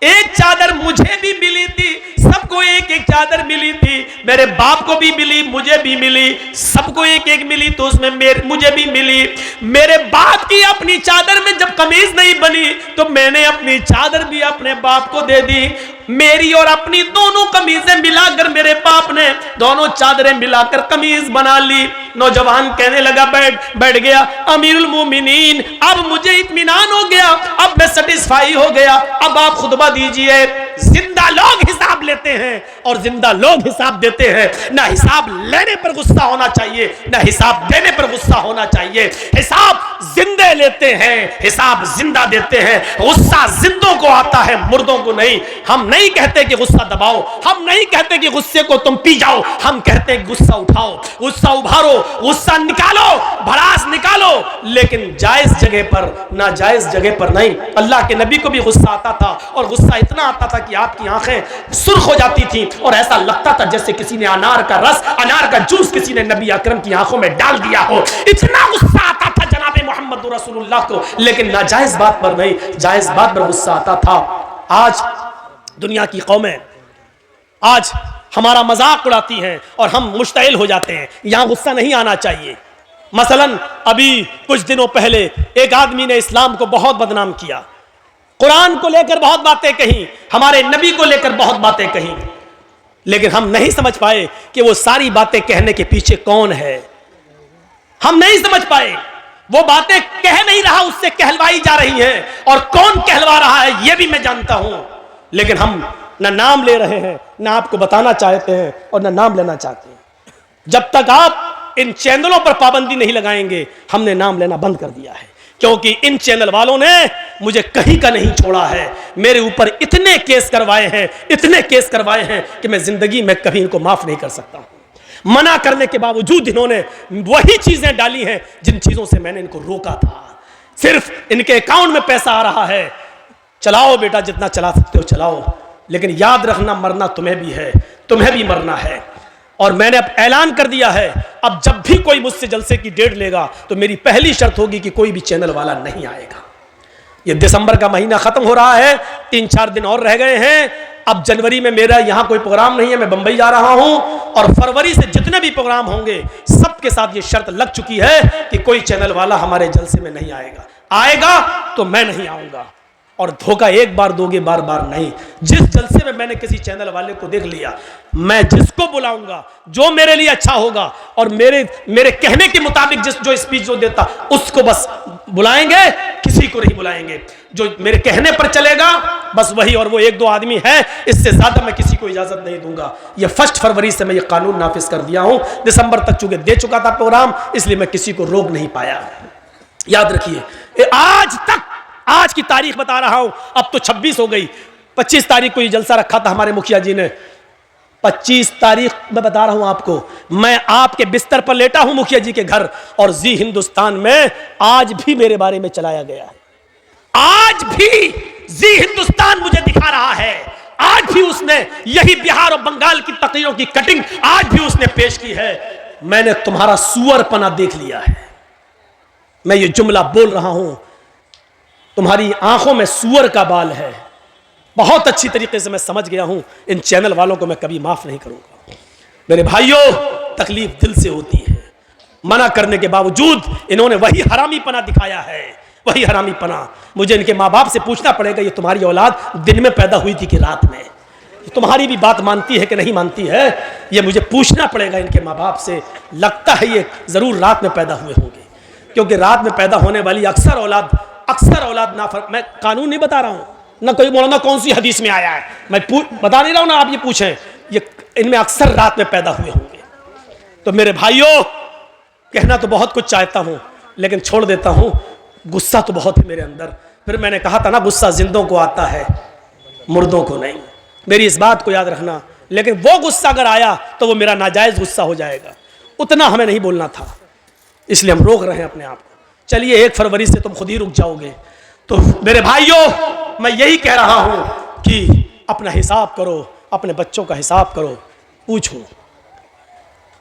A: एक चादर मुझे भी मिली थी, सबको एक एक चादर मिली थी, मेरे बाप को भी मिली, मुझे भी मिली, सबको एक एक मिली तो उसमें मुझे भी मिली। मेरे बाप की अपनी चादर में जब कमीज नहीं बनी तो मैंने अपनी चादर भी अपने बाप को दे दी। मेरी और अपनी दोनों कमीजें मिलाकर मेरे बाप ने दोनों चादरें मिलाकर कमीज बना ली। नौजवान कहने लगा, बैठ गया, अमीरुल मोमिनीन, अब मुझे इत्मीनान हो गया, अब मैं सेटिस्फाई हो गया, अब आप खुतबा दीजिए। जिंदा लोग हिसाब लेते हैं और जिंदा लोग हिसाब देते हैं। ना हिसाब लेने पर गुस्सा होना चाहिए, ना हिसाब देने पर गुस्सा होना चाहिए। हिसाब जिंदे लेते हैं, हिसाब जिंदा देते हैं। गुस्सा जिंदों को आता है, मुर्दों को नहीं। हम नहीं कहते कि गुस्सा दबाओ, हम नहीं कहते कि गुस्से को तुम पी जाओ, हम कहते हैं गुस्सा उठाओ, गुस्सा उभारो, गुस्सा निकालो, भड़ास निकालो, लेकिन जायज जगह पर, ना जायज जगह पर नहीं। अल्लाह के नबी को भी गुस्सा आता था और गुस्सा इतना आता था कि कि आपकी आंखें सुर्ख हो जाती थी और ऐसा लगता था जैसे किसी ने अनार का रस, अनार का जूस किसी ने नबी अकरम की आंखों में डाल दिया हो। इतना गुस्सा आता था जनाबे मोहम्मद रसूलुल्लाह को, लेकिन नाजायज बात पर नहीं, जायज बात पर गुस्सा आता था। आज दुनिया की कौमें आज हमारा मजाक उड़ाती हैं और हम मुश्तइल हो जाते हैं। यहां गुस्सा नहीं आना चाहिए। मसलन अभी कुछ दिनों पहले एक आदमी ने इस्लाम को बहुत बदनाम किया, कुरान को लेकर बहुत बातें कही, हमारे नबी को लेकर बहुत बातें कही, लेकिन हम नहीं समझ पाए कि वो सारी बातें कहने के पीछे कौन है। हम नहीं समझ पाए, वो बातें कह नहीं रहा, उससे कहलवाई जा रही हैं, और कौन कहलवा रहा है यह भी मैं जानता हूं, लेकिन हम ना नाम ले रहे हैं, ना आपको बताना चाहते हैं और ना नाम लेना चाहते हैं। जब तक आप इन चैनलों पर पाबंदी नहीं लगाएंगे, हमने नाम लेना बंद कर दिया है, क्योंकि इन चैनल वालों ने मुझे कहीं का नहीं छोड़ा है। मेरे ऊपर इतने केस करवाए हैं, इतने केस करवाए हैं कि मैं जिंदगी में कभी इनको माफ नहीं कर सकता। मना करने के बावजूद इन्होंने वही चीजें डाली हैं जिन चीजों से मैंने इनको रोका था। सिर्फ इनके अकाउंट में पैसा आ रहा है, चलाओ बेटा, जितना चला सकते हो चलाओ, लेकिन याद रखना मरना तुम्हें भी है, तुम्हें भी मरना है। और मैंने अब ऐलान कर दिया है, अब जब भी कोई मुझसे जलसे की डेट लेगा तो मेरी पहली शर्त होगी कि कोई भी चैनल वाला नहीं आएगा। ये दिसंबर का महीना खत्म हो रहा है, 3-4 दिन और रह गए हैं। अब जनवरी में मेरा यहां कोई प्रोग्राम नहीं है, मैं बंबई जा रहा हूं, और फरवरी से जितने भी प्रोग्राम होंगे सबके साथ ये शर्त लग चुकी है कि कोई चैनल वाला हमारे जलसे में नहीं आएगा। आएगा तो मैं नहीं आऊंगा, और धोखा एक बार दोगे, बार बार नहीं। जिस जलसे में मैंने किसी चैनल वाले को देख लिया, मैं जिसको बुलाऊंगा जो मेरे लिए अच्छा होगा और मेरे कहने के मुताबिक जो स्पीच जो देता उसको बस बुलाएंगे, किसी को नहीं बुलाएंगे। जो मेरे कहने पर चलेगा बस वही, और वो 1-2 आदमी है, इससे ज्यादा मैं किसी को इजाजत नहीं दूंगा। ये 1 फरवरी से मैं ये कानून नाफिज कर दिया हूं। दिसंबर तक चूंकि दे चुका था प्रोग्राम, इसलिए मैं किसी को रोक नहीं पाया। याद रखिए, आज तक, आज की तारीख बता रहा हूं, अब तो 26 हो गई, 25 तारीख को ये जलसा रखा था हमारे मुखिया जी ने। 25 तारीख मैं बता रहा हूं आपको, मैं आपके बिस्तर पर लेटा हूं मुखिया जी के घर, और जी हिंदुस्तान में आज भी मेरे बारे में चलाया गया है। आज भी जी हिंदुस्तान मुझे दिखा रहा है, आज भी उसने यही बिहार और बंगाल की तकरीरों की कटिंग आज भी उसने पेश की है। मैंने तुम्हारा सुअरपना देख लिया है। मैं ये जुमला बोल रहा हूं, तुम्हारी आंखों में सुअर का बाल है। बहुत अच्छी तरीके से मैं समझ गया हूं, इन चैनल वालों को मैं कभी माफ नहीं करूंगा। मेरे भाइयों, तकलीफ दिल से होती है। मना करने के बावजूद इन्होंने वही हरामीपना दिखाया है, वही हरामीपना। मुझे इनके माँ बाप से पूछना पड़ेगा, ये तुम्हारी औलाद दिन में पैदा हुई थी कि रात में? तुम्हारी भी बात मानती है कि नहीं मानती है, ये मुझे पूछना पड़ेगा इनके माँ बाप से। लगता है ये जरूर रात में पैदा हुए होंगे, क्योंकि रात में पैदा होने वाली अक्सर औलाद ना, मैं कानून नहीं बता रहा हूं, ना कोई मौलाना कौन सी हदीस में आया है, मैं बता नहीं रहा हूं ना, आप ये पूछें, ये इनमें अक्सर रात में पैदा हुए होंगे। तो मेरे भाइयों, कहना तो बहुत कुछ चाहता हूं, लेकिन छोड़ देता हूं, गुस्सा तो बहुत है मेरे अंदर। फिर मैंने कहा था ना, गुस्सा जिंदों को आता है, मुर्दों को नहीं। मेरी इस बात को याद रखना। लेकिन वो गुस्सा अगर आया तो वो मेरा नाजायज गुस्सा हो जाएगा, उतना हमें नहीं बोलना था, इसलिए हम रोक रहे हैं अपने आप को। चलिए 1 फरवरी से तुम खुद ही रुक जाओगे। तो मेरे भाइयों, मैं यही कह रहा हूं कि अपना हिसाब करो, अपने बच्चों का हिसाब करो। पूछो,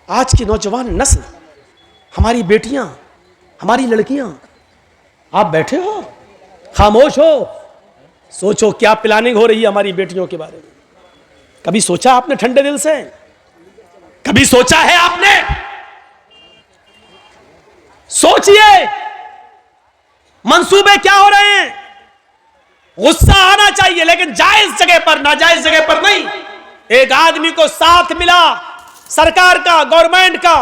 A: आज की नौजवान नस्ल, हमारी बेटियां, हमारी लड़कियां, आप बैठे हो, खामोश हो, सोचो क्या प्लानिंग हो रही है हमारी बेटियों के बारे में। कभी सोचा आपने ठंडे दिल से? कभी सोचा है आपने? सोचिए, मंसूबे क्या हो रहे हैं। गुस्सा आना चाहिए, लेकिन जायज जगह पर, नाजायज जगह पर नहीं। एक आदमी को साथ मिला सरकार का, गवर्नमेंट का,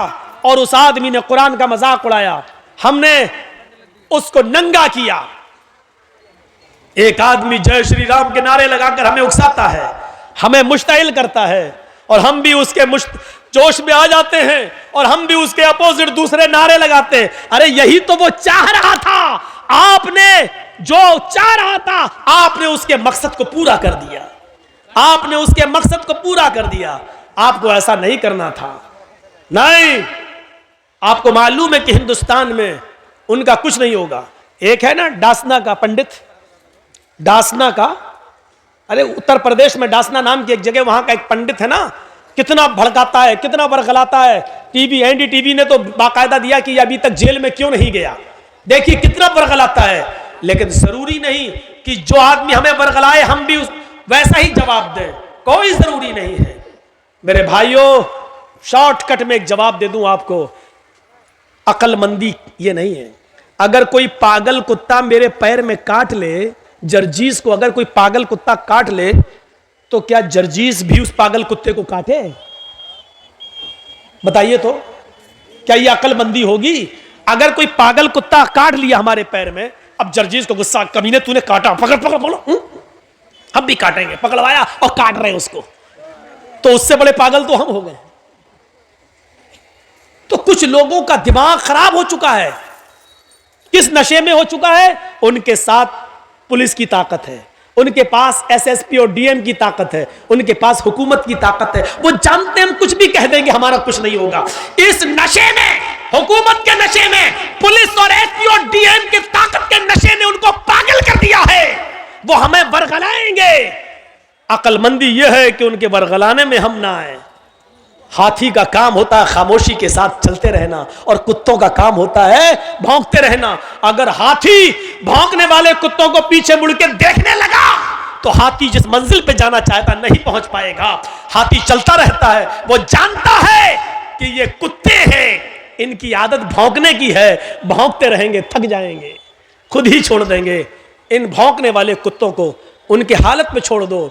A: और उस आदमी ने कुरान का मजाक उड़ाया, हमने उसको नंगा किया। एक आदमी जय श्री राम के नारे लगाकर हमें उकसाता है, हमें मुश्तइल करता है, और हम भी उसके जोश में आ जाते हैं, और हम भी उसके अपोजिट दूसरे नारे लगाते हैं। अरे यही तो वो चाह रहा था, आपने जो चाह रहा था, आपने उसके मकसद को पूरा कर दिया, आपने उसके मकसद को पूरा कर दिया। आपको ऐसा नहीं करना था। नहीं, आपको मालूम है कि हिंदुस्तान में उनका कुछ नहीं होगा। एक है ना डासना का पंडित, डासना का अरे उत्तर प्रदेश में डासना नाम की एक जगह, वहां का एक पंडित है ना, कितना भड़काता है, कितना बरगलाता है। टीवी, एनडीटीवी ने तो बाकायदा दिया कि अभी तक जेल में क्यों नहीं गया, देखिए कितना बरगलाता है। लेकिन जरूरी नहीं कि जो आदमी हमें बरगलाए हम भी वैसा ही जवाब दें, कोई जरूरी नहीं है। मेरे भाइयों, शॉर्टकट में एक जवाब दे दूं आपको, अकलमंदी ये नहीं है। अगर कोई पागल कुत्ता मेरे पैर में काट ले, जर्जीस को अगर कोई पागल कुत्ता काट ले, तो क्या जर्जीस भी उस पागल कुत्ते को काटे? बताइए तो, क्या ये अकलमंदी होगी? अगर कोई पागल कुत्ता काट लिया हमारे पैर में, अब जर्जीस को गुस्सा, कमीने तूने काटा, पकड़ पकड़ पकड़ो, हम भी काटेंगे, पकड़वाया और काट रहे उसको, तो उससे बड़े पागल तो हम हो गए। तो कुछ लोगों का दिमाग खराब हो चुका है, किस नशे में हो चुका है? उनके साथ पुलिस की ताकत है, उनके पास एसएसपी और डीएम की ताकत है, उनके पास हुकूमत की ताकत है। वो जानते हैं हम कुछ भी कह देंगे हमारा कुछ नहीं होगा। इस नशे में, हुकूमत के नशे में, पुलिस और एसपी और डीएम की ताकत के नशे ने उनको पागल कर दिया है। वो हमें बरगलाएंगे। अकलमंदी यह है कि उनके बरगलाने में हम ना आए। हाथी का काम होता है खामोशी के साथ चलते रहना, और कुत्तों का काम होता है भौंकते रहना। अगर हाथी भौंकने वाले कुत्तों को पीछे मुड़ के देखने लगा, तो हाथी जिस मंजिल पे जाना चाहता नहीं पहुंच पाएगा। हाथी चलता रहता है, वो जानता है कि ये कुत्ते हैं, इनकी आदत भौंकने की है, भौंकते रहेंगे, थक जाएंगे, खुद ही छोड़ देंगे। इन भौंकने वाले कुत्तों को उनके हालत में छोड़ दो।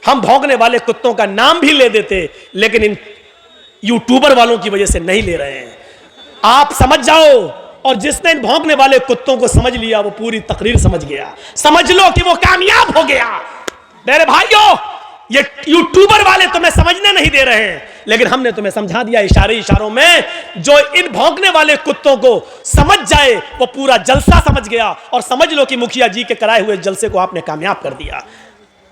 A: हम भौंकने वाले कुत्तों का नाम भी ले देते, लेकिन इन यूट्यूबर वालों की वजह से नहीं ले रहे हैं। आप समझ जाओ, और जिसने इन भौंकने वाले कुत्तों को समझ लिया, वो पूरी तकरीर समझ गया। समझ लो कि वो कामयाब हो गया। मेरे भाइयों, ये यूट्यूबर वाले तुम्हें समझने नहीं दे रहे हैं, लेकिन हमने तुम्हें समझा दिया इशारों में। जो इन भौंकने वाले कुत्तों को समझ जाए, वो पूरा जलसा समझ गया। और समझ लो कि मुखिया जी के कराए हुए जलसे को आपने कामयाब कर दिया।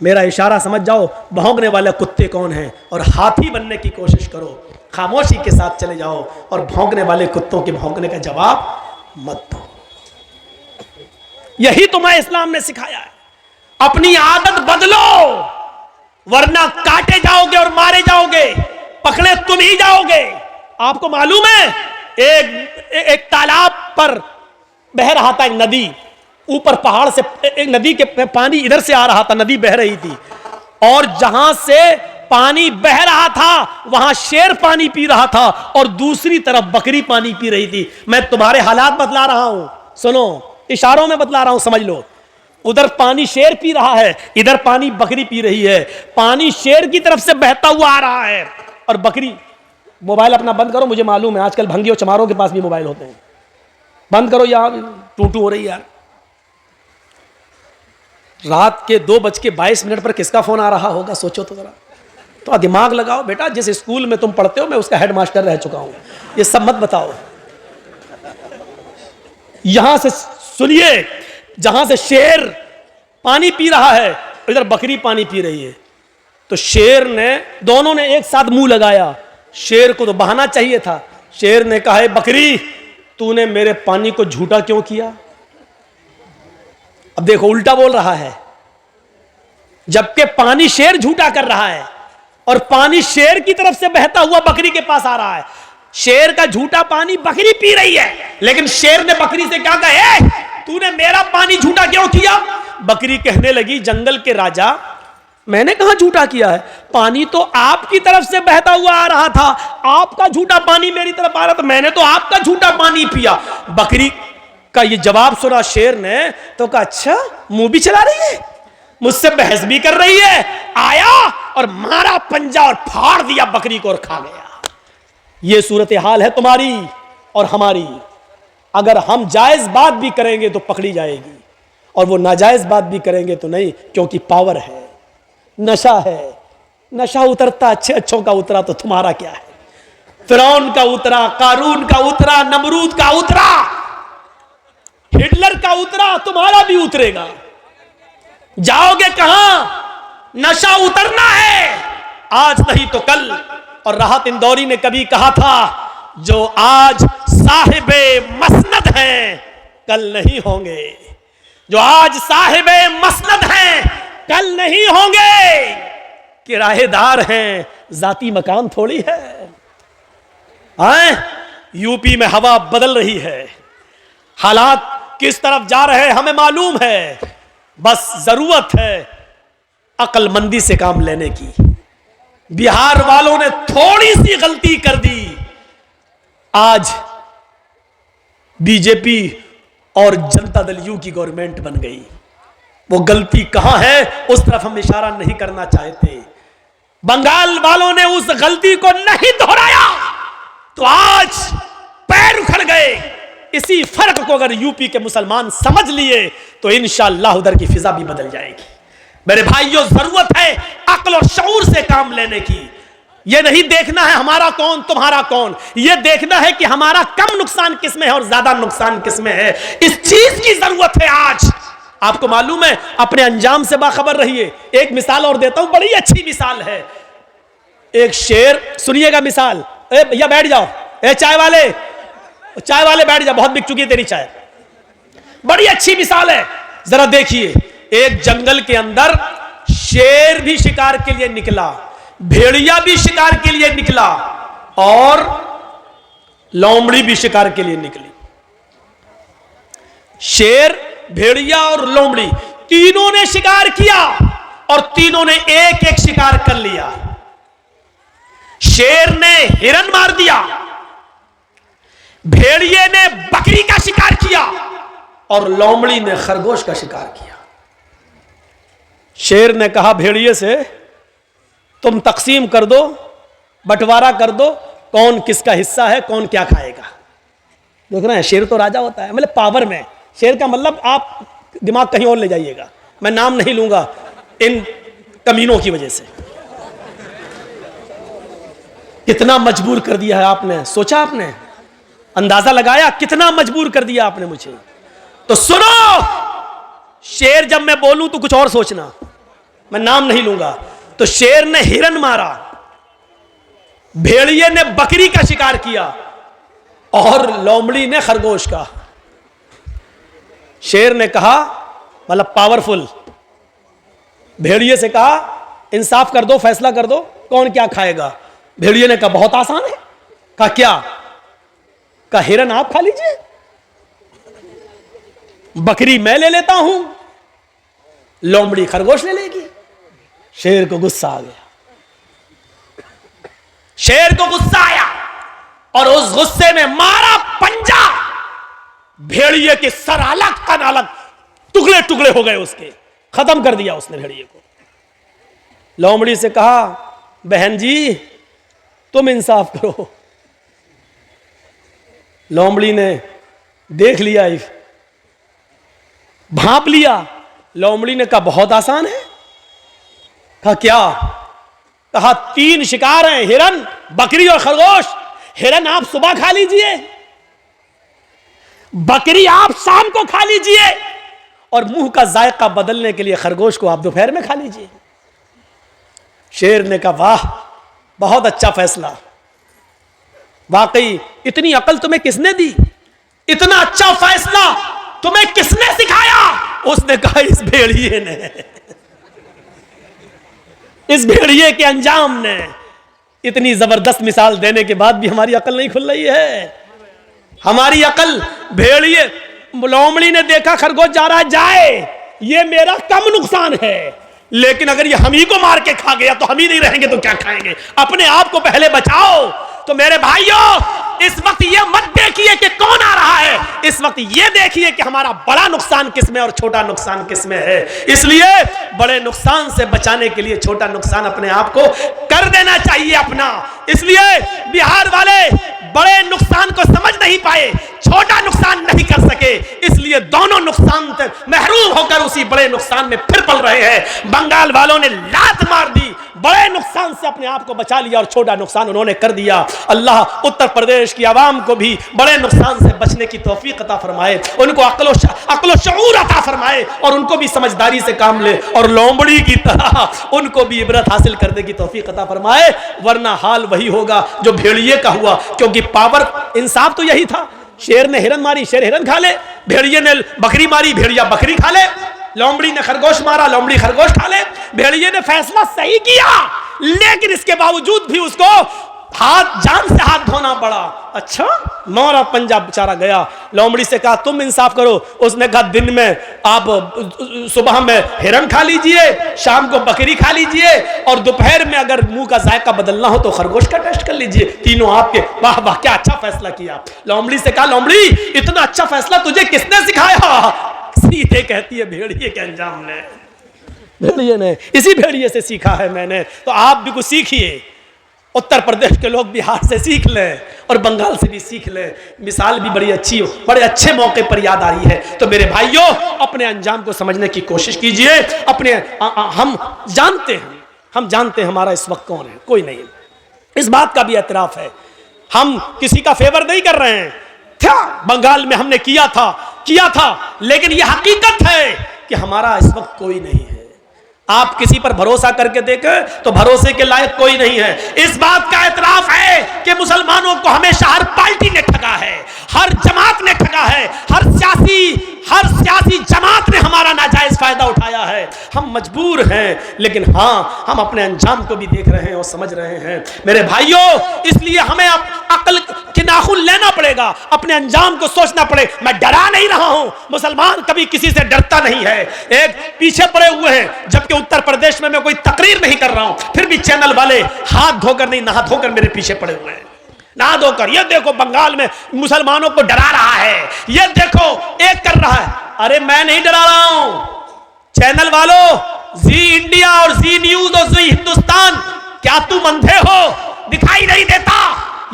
A: मेरा इशारा समझ जाओ, भौंकने वाले कुत्ते कौन हैं, और हाथी बनने की कोशिश करो। खामोशी के साथ चले जाओ, और भौंकने वाले कुत्तों के भौंकने का जवाब मत दो। यही तुम्हें इस्लाम ने सिखाया है। अपनी आदत बदलो, वरना काटे जाओगे और मारे जाओगे, पकड़े तुम ही जाओगे। आपको मालूम है, एक तालाब पर बह रहा था एक नदी, ऊपर पहाड़ से एक नदी के पानी इधर से आ रहा था, नदी बह रही थी, और जहां से पानी बह रहा था वहां शेर पानी पी रहा था, और दूसरी तरफ बकरी पानी पी रही थी। मैं तुम्हारे हालात बतला रहा हूं, सुनो, इशारों में बतला रहा हूं, समझ लो। उधर पानी शेर पी रहा है, इधर पानी बकरी पी रही है। पानी शेर की तरफ से बहता हुआ आ रहा है, और बकरी, मोबाइल अपना बंद करो, मुझे मालूम है आजकल भंगी और चमारों के पास भी मोबाइल होते हैं, बंद करो, यहां टूटू हो रही है यार। रात के 2:22 पर किसका फोन आ रहा होगा, सोचो तो जरा। तो दिमाग लगाओ बेटा, जिस स्कूल में तुम पढ़ते हो मैं उसका हेडमास्टर रह चुका हूं, ये सब मत बताओ। यहां से सुनिए, जहां से शेर पानी पी रहा है, इधर बकरी पानी पी रही है। तो शेर ने, दोनों ने एक साथ मुंह लगाया। शेर को तो बहाना चाहिए था। शेर ने कहा, है बकरी, तूने मेरे पानी को झूठा क्यों किया? अब देखो, उल्टा बोल रहा है, जबकि पानी शेर झूठा कर रहा है, और पानी शेर की तरफ से बहता हुआ बकरी के पास आ रहा है। शेर का झूठा पानी बकरी पी रही है, लेकिन शेर ने बकरी से क्या कहा, तूने मेरा पानी झूठा क्यों किया? बकरी कहने लगी, जंगल के राजा, मैंने कहां झूठा किया है? पानी तो आपकी तरफ से बहता हुआ आ रहा था, आपका झूठा पानी मेरी तरफ आ रहा था, मैंने तो आपका झूठा पानी पिया। बकरी का ये जवाब सुना शेर ने, तो कहा, अच्छा मुंह भी चला रही है, मुझसे बहस भी कर रही है। आया और मारा पंजा और फाड़ दिया बकरी को और खा गया। ये सूरत हाल है तुम्हारी और हमारी। अगर हम जायज बात भी करेंगे तो पकड़ी जाएगी, और वो नाजायज बात भी करेंगे तो नहीं, क्योंकि पावर है, नशा है। नशा उतरता अच्छों का उतरा तो तुम्हारा क्या है? फिरौन का उतरा, कारून का उतरा, नमरूद का उतरा, हिटलर का उतरा, तुम्हारा भी उतरेगा। जाओगे कहां? नशा उतरना है, आज नहीं तो कल। और राहत इंदौरी ने कभी कहा था, जो आज साहिबे मसनद हैं कल नहीं होंगे। जो आज साहिबे मसनद हैं कल नहीं होंगे, किराएदार हैं, जाती मकान थोड़ी है। यूपी में हवा बदल रही है, हालात किस तरफ जा रहे हैं हमें मालूम है, बस जरूरत है अक्लमंदी से काम लेने की। बिहार वालों ने थोड़ी सी गलती कर दी, आज बीजेपी और जनता दल यू की गवर्नमेंट बन गई। वो गलती कहां है उस तरफ हम इशारा नहीं करना चाहते। बंगाल वालों ने उस गलती को नहीं दोहराया तो आज पैर उखड़ गए। इसी फर्क को अगर यूपी के मुसलमान समझ लिए तो इंशाअल्लाह उधर की फिजा भी बदल जाएगी। मेरे भाइयों, जरूरत है अक्ल और शऊर से काम लेने की। यह नहीं देखना है हमारा कौन तुम्हारा कौन, यह देखना है कि हमारा कम नुकसान किसमें है और ज्यादा नुकसान किसमें है। इस चीज की जरूरत है आज। आपको मालूम है, अपने अंजाम से बाखबर रहिए। एक मिसाल और देता हूं, बड़ी अच्छी मिसाल है। एक शेर, सुनिएगा मिसाल। ए भैया बैठ जाओ, ए चाय वाले बैठ जाओ, बहुत बिक चुकी है तेरी चाय। बड़ी अच्छी मिसाल है, जरा देखिए। एक जंगल के अंदर शेर भी शिकार के लिए निकला, भेड़िया भी शिकार के लिए निकला और लोमड़ी भी शिकार के लिए निकली। शेर, भेड़िया और लोमड़ी तीनों ने शिकार किया और तीनों ने एक एक शिकार कर लिया। शेर ने हिरन मार दिया, भेड़िए ने बकरी का शिकार किया और लोमड़ी ने खरगोश का शिकार किया। शेर ने कहा भेड़िए से, तुम तकसीम कर दो, बंटवारा कर दो, कौन किसका हिस्सा है, कौन क्या खाएगा। देख रहे हैं, शेर तो राजा होता है, मतलब पावर में। शेर का मतलब आप दिमाग कहीं और ले जाइएगा, मैं नाम नहीं लूंगा इन कमीनों की वजह से। कितना मजबूर कर दिया है आपने, सोचा आपने, अंदाजा लगाया कितना मजबूर कर दिया आपने मुझे। तो सुनो, शेर जब मैं बोलूं तो कुछ और सोचना, मैं नाम नहीं लूंगा। तो शेर ने हिरन मारा, भेड़िए ने बकरी का शिकार किया और लोमड़ी ने खरगोश का। शेर ने कहा, मतलब पावरफुल, भेड़िए से कहा इंसाफ कर दो, फैसला कर दो, कौन क्या खाएगा। भेड़िए ने कहा बहुत आसान है। कहा क्या? कहा हिरन आप खा लीजिए, बकरी मैं ले लेता हूं, लोमड़ी खरगोश ले लेगी। शेर को गुस्सा आ गया, शेर को गुस्सा आया और उस गुस्से में मारा पंजा, भेड़िए के सर अलग कान अलग, टुकड़े टुकड़े हो गए उसके, खत्म कर दिया उसने भेड़िए को। लोमड़ी से कहा बहन जी तुम इंसाफ करो। लोमड़ी ने देख लिया, भांप लिया। लोमड़ी ने कहा बहुत आसान है। कहा क्या? कहा 3 शिकार हैं, हिरन, बकरी और खरगोश। हिरन आप सुबह खा लीजिए, बकरी आप शाम को खा लीजिए और मुंह का जायका बदलने के लिए खरगोश को आप दोपहर में खा लीजिए। शेर ने कहा वाह, बहुत अच्छा फैसला, वाकई इतनी अकल तुम्हें किसने दी, इतना अच्छा फैसला तुम्हें किसने सिखाया? उसने कहा इस भेड़िए ने, इस भेड़िए के अंजाम ने। इतनी जबरदस्त मिसाल देने के बाद भी हमारी अकल नहीं खुल रही है। हमारी अकल, भेड़िए, लोमड़ी ने देखा खरगोश जा रहा है, जाए, ये मेरा कम नुकसान है, लेकिन अगर ये हम ही को मार के खा गया तो हम ही नहीं रहेंगे तो क्या खाएंगे? अपने आप को पहले बचाओ। तो मेरे भाइयों, इस वक्त ये मत देखिए कि कौन आ रहा है, इस वक्त ये देखिए कि हमारा बड़ा नुकसान किसमें और छोटा नुकसान किसमें है। इसलिए बड़े नुकसान से बचाने के लिए छोटा नुकसान अपने आप को कर देना चाहिए अपना। इसलिए बिहार वाले बड़े नुकसान को समझ नहीं पाए, छोटा नुकसान नहीं कर सके, इसलिए दोनों नुकसान से महरूम होकर उसी बड़े नुकसान में फिर पल रहे हैं। बंगाल वालों ने लात मार दी, बड़े नुकसान से अपने आप को बचा लिया और छोटा नुकसान उन्होंने कर दिया। अल्लाह उत्तर प्रदेश की आवाम को भी बड़े नुकसान से बचने की तौफीक अता फरमाए, उनको अक्ल व शऊर अता फरमाए और उनको भी समझदारी से काम ले और लोमड़ी की तरह उनको भी इबरत हासिल करने की तौफीक अता फरमाए। वरना हाल वही होगा जो भेड़िए का हुआ, क्योंकि पावर, इंसाफ तो यही था। शेर ने हिरन मारी, शेर हिरन खा ले, भेड़िए ने बकरी मारी, भेड़िया बकरी खा ले, लोमड़ी ने खरगोश मारा, लोमड़ी खरगोश खा ले। भेड़िए ने फैसला सही किया, लेकिन इसके बावजूद भी उसको जान से हाथ धोना पड़ा। अच्छा, मोरा पंजाब बेचारा गया, लोमड़ी से कहा तुम इंसाफ करो। उसने कहा दिन में आप सुबह में हिरन खा लीजिए, शाम को बकरी खा लीजिए, और दोपहर में अगर मुंह का जायका बदलना हो तो खरगोश का टेस्ट कर लीजिए, तीनों आपके। वाह वाह, क्या अच्छा फैसला किया। लोमड़ी से कहा लोमड़ी इतना अच्छा फैसला तुझे किसने सिखाया? सीधे कहती है भेड़िए के अंजाम ने, भेड़िए ने, इसी भेड़िए से सीखा है मैंने। तो आप भी कुछ सीखिए, उत्तर प्रदेश के लोग बिहार से सीख लें और बंगाल से भी सीख लें। मिसाल भी बड़ी अच्छी हो, बड़े अच्छे मौके पर याद आ रही है। तो मेरे भाइयों, अपने अंजाम को समझने की कोशिश कीजिए। अपने हम जानते हैं हमारा इस वक्त कौन है, कोई नहीं। इस बात का भी एतराफ है, हम किसी का फेवर नहीं कर रहे हैं। था बंगाल में हमने किया था, लेकिन यह हकीकत है कि हमारा इस वक्त कोई नहीं है। आप किसी पर भरोसा करके देखें तो भरोसे के लायक कोई नहीं है। इस बात का एतराफ है कि मुसलमानों को हमेशा हर पार्टी ने ठगा है, हर जमात ने ठगा है, हर सियासी जमात ने हमारा नाजायज फायदा उठाया है। हम मजबूर हैं, लेकिन हाँ, हम अपने अंजाम को भी देख रहे हैं और समझ रहे हैं मेरे भाइयों। इसलिए हमें अक्ल के नाखून लेना पड़ेगा, अपने अंजाम को सोचना पड़े। मैं डरा नहीं रहा हूं, मुसलमान कभी किसी से डरता नहीं है। एक पीछे पड़े हुए हैं, जबकि उत्तर प्रदेश में मैं कोई तकरीर नहीं कर रहा हूं, फिर भी चैनल वाले हाथ धोकर नहीं, नहा धोकर मेरे पीछे पड़े हुए हैं। ना धोकर, ये देखो बंगाल में मुसलमानों को डरा रहा है, ये देखो एक कर रहा है। अरे मैं नहीं डरा रहा हूं, चैनल वालों, जी इंडिया और जी न्यूज और जी हिंदुस्तान, क्या तुम अंधे हो, दिखाई नहीं देता?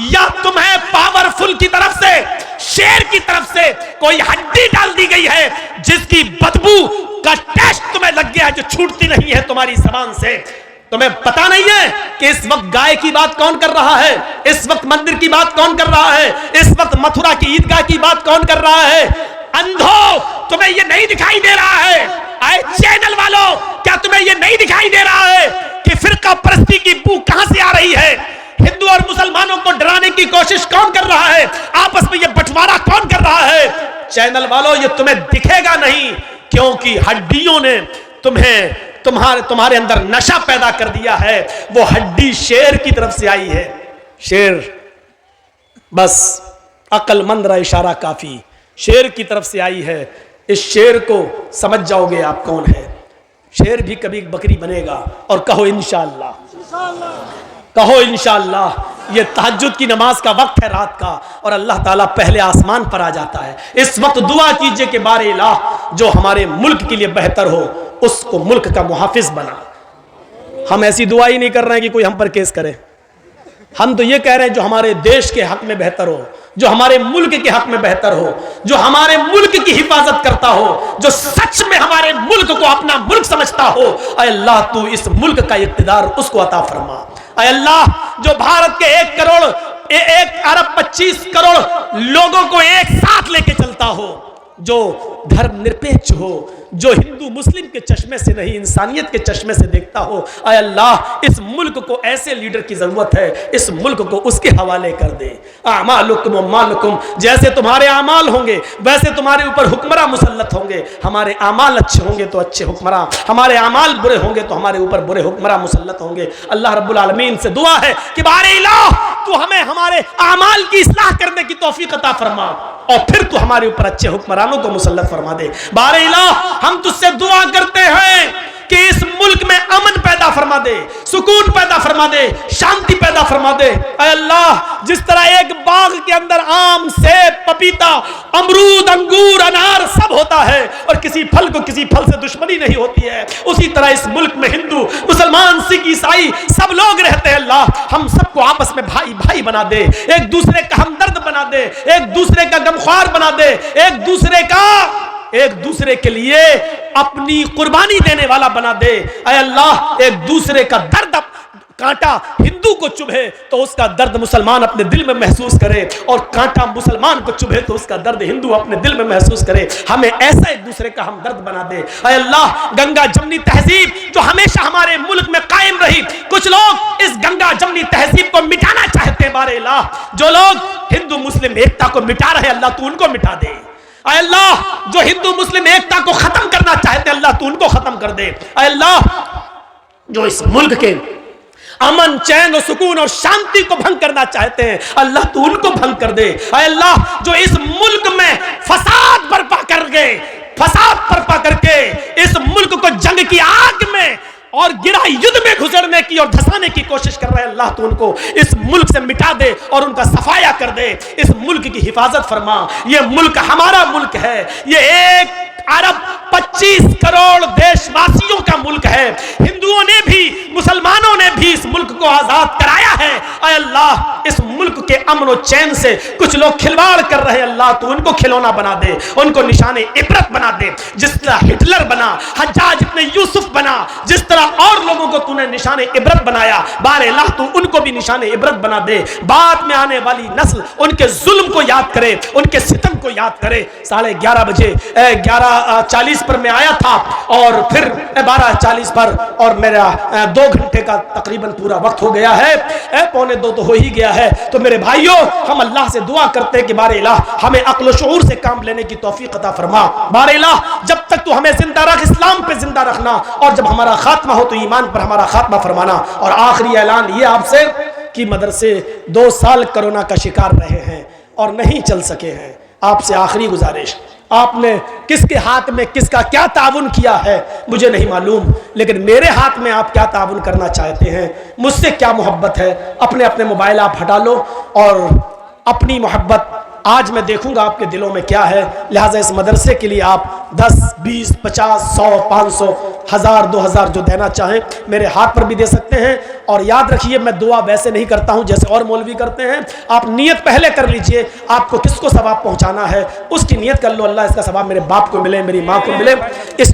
A: या तुम्हें पावरफुल की तरफ से, शेर की तरफ से कोई हड्डी डाल दी गई है जिसकी बदबू का टेस्ट तुम्हें लग गया है, जो छूटती नहीं है तुम्हारी जबान से? तुम्हें पता नहीं है कि इस वक्त गाय की बात कौन कर रहा है, इस वक्त मंदिर की बात कौन कर रहा है, इस वक्त मथुरा की ईदगाह की बात कौन कर रहा है? अंधो, तुम्हें यह नहीं दिखाई दे रहा है? आए चैनल वालों, क्या तुम्हें यह नहीं दिखाई दे रहा है कि फिरका परस्ती की बू कहां से आ रही है? हिंदू और मुसलमानों को डराने की कोशिश कौन कर रहा है? आपस में यह बंटवारा कौन कर रहा है? चैनल वालों, यह तुम्हें दिखेगा नहीं, क्योंकि हड्डियों ने तुम्हारे अंदर नशा पैदा कर दिया है। वो हड्डी शेर की तरफ से आई है। शेर, बस अक्लमंद रहा इशारा काफी, शेर की तरफ से आई है। इस शेर को समझ जाओगे आप कौन है। शेर भी कभी बकरी बनेगा। और कहो इंशाअल्लाह, कहो इंशाअल्लाह। ये तहज्जुद की नमाज का वक्त है रात का, और अल्लाह ताला पहले आसमान पर आ जाता है। इस वक्त दुआ कीजिए कि बारे इलाह, जो हमारे मुल्क के लिए बेहतर हो उसको मुल्क का मुहाफिज बना। हम ऐसी दुआ ही नहीं कर रहे हैं कि कोई हम पर केस करे। हम तो ये कह रहे हैं जो हमारे देश के हक में बेहतर हो, जो हमारे मुल्क के हक में बेहतर हो, जो हमारे मुल्क की हिफाजत करता हो, जो सच में हमारे मुल्क को अपना मुल्क समझता हो। ऐ अल्लाह, तू इस मुल्क का इक़्तिदार उसको अता फरमा। ऐ अल्लाह, जो भारत के 1 अरब 25 करोड़ लोगों को एक साथ लेके चलता हो, जो धर्मनिरपेक्ष हो, जो हिंदू मुस्लिम के चश्मे से नहीं इंसानियत के चश्मे से देखता हो। ऐ अल्लाह, इस मुल्क को ऐसे लीडर की जरूरत है, इस मुल्क को उसके हवाले कर दे। आमालुकुम मालुकुम, जैसे तुम्हारे आमाल होंगे वैसे तुम्हारे ऊपर हुक्मरान मुसल्लत होंगे। हमारे आमाल अच्छे होंगे तो अच्छे हुक्मरान, हमारे आमाल बुरे होंगे तो हमारे ऊपर बुरे हुक्मरान मुसल्लत होंगे। अल्लाह रब्बुल आलमीन से दुआ है कि बारे इलाह, तू हमें हमारे आमाल की इस्लाह करने की तौफीक अता फरमा, और फिर तू हमारे ऊपर अच्छे हुक्मरानों को मुसल्लत फरमा दे। बारे इलाह, हम तुझसे दुआ करते हैं कि इस मुल्क में अमन पैदा फरमा दे, सुकून पैदा फरमा दे, शांति पैदा फरमा दे। ऐ अल्लाह, जिस तरह एक बाग के अंदर आम, सेब, पपीता, अमरूद, अंगूर, अनार सब होता है और किसी फल को किसी फल से दुश्मनी नहीं होती है, उसी तरह इस मुल्क में हिंदू, मुसलमान, सिख, ईसाई सब लोग रहते हैं। अल्लाह, हम सबको आपस में भाई भाई बना दे, एक दूसरे का हमदर्द बना दे, एक दूसरे का गमख्वार बना दे, एक दूसरे के लिए अपनी कुर्बानी देने वाला बना दे। ऐ अल्लाह, एक दूसरे का दर्द कांटा हिंदू को चुभे तो उसका दर्द मुसलमान अपने दिल में महसूस करे, और कांटा मुसलमान को चुभे तो उसका दर्द हिंदू अपने दिल में महसूस करे। हमें ऐसा एक दूसरे का हमदर्द बना दे। ऐ अल्लाह, गंगा जमनी तहजीब जो हमेशा हमारे मुल्क में कायम रही, कुछ लोग इस गंगा जमनी तहजीब को मिटाना चाहते हैं। बारे इलाह, जो लोग हिंदू मुस्लिम एकता को मिटा रहे, अल्लाह तू उनको मिटा दे। ऐ अल्लाह जो हिंदू मुस्लिम एकता को खत्म करना चाहते हैं, अल्लाह तू उनको खत्म कर दे। ऐ अल्लाह जो इस मुल्क के अमन चैन और सुकून और शांति को भंग करना चाहते हैं, अल्लाह तू उनको भंग कर दे। ऐ अल्लाह जो इस मुल्क में फसाद बर्पा करके इस मुल्क को जंग की आग में और गिरा युद्ध में घुसड़ने की और धसाने की कोशिश कर रहे हैं, अल्लाह तू उनको इस मुल्क से मिटा दे और उनका सफाया कर दे। इस मुल्क की हिफाजत फरमा। ये मुल्क हमारा मुल्क है, ये 1 अरब 25 करोड़ देशवासियों का मुल्क है। हिंदुओं ने भी मुसलमानों ने भी इस मुल्क को आजाद कराया है। ऐ अल्लाह इस मुल्क के अमन और चैन से कुछ लोग खिलवाड़ कर रहे हैं, अल्लाह तू उनको खिलौना बना दे, उनको निशाने इबरत बना दे। जिस तरह हिटलर बना, हज्जाज इब्न यूसुफ बना, जिस तरह और लोगों को तूने निशाने इबरत बनाया, बारे अल्लाह तू उनको भी निशाने इबरत बना दे। बाद में आने वाली नस्ल उनके जुल्म को याद करे, उनके सितम को याद करे। 11:30 बजे 11:40 पर मैं आया था और फिर 12:40 पर, और मेरा 2 घंटे का तकरीबन पूरा वक्त हो गया है, 1:45 तो हो ही गया है। तो मेरे भाइयों, हम अल्लाह से दुआ करते हैं कि बारे इलाह हमें अक्ल और शऊर से काम लेने की तौफीक अता फरमा। बारे इलाह जब तक तू हमें जिंदा रख, इस्लाम पे जिंदा रखना, और जब हमारा खात्मा हो तो ईमान पर हमारा खात्मा फरमाना। और आखिरी ऐलान ये आपसे कि मदरसे 2 साल कोरोना का शिकार रहे हैं और नहीं चल सके हैं। आपसे आखिरी गुजारिश, आपने किसके हाथ में किसका क्या ताउन किया है मुझे नहीं मालूम, लेकिन मेरे हाथ में आप क्या ताउन करना चाहते हैं, मुझसे क्या मोहब्बत है, अपने अपने मोबाइल आप हटा लो और अपनी मोहब्बत आज मैं देखूंगा आपके दिलों में क्या है। लिहाजा इस मदरसे के लिए आप 10, 20, 50, 100, 500, 1000, 2000 जो देना चाहें मेरे हाथ पर भी दे सकते हैं। और याद रखिए, मैं दुआ वैसे नहीं करता हूं जैसे और मौलवी करते हैं। आप नियत पहले कर लीजिए, आपको किसको सवाब पहुंचाना है उसकी नियत कर लो। अल्लाह इसका सवाब मेरे बाप को मिले, मेरी माँ को मिले। इस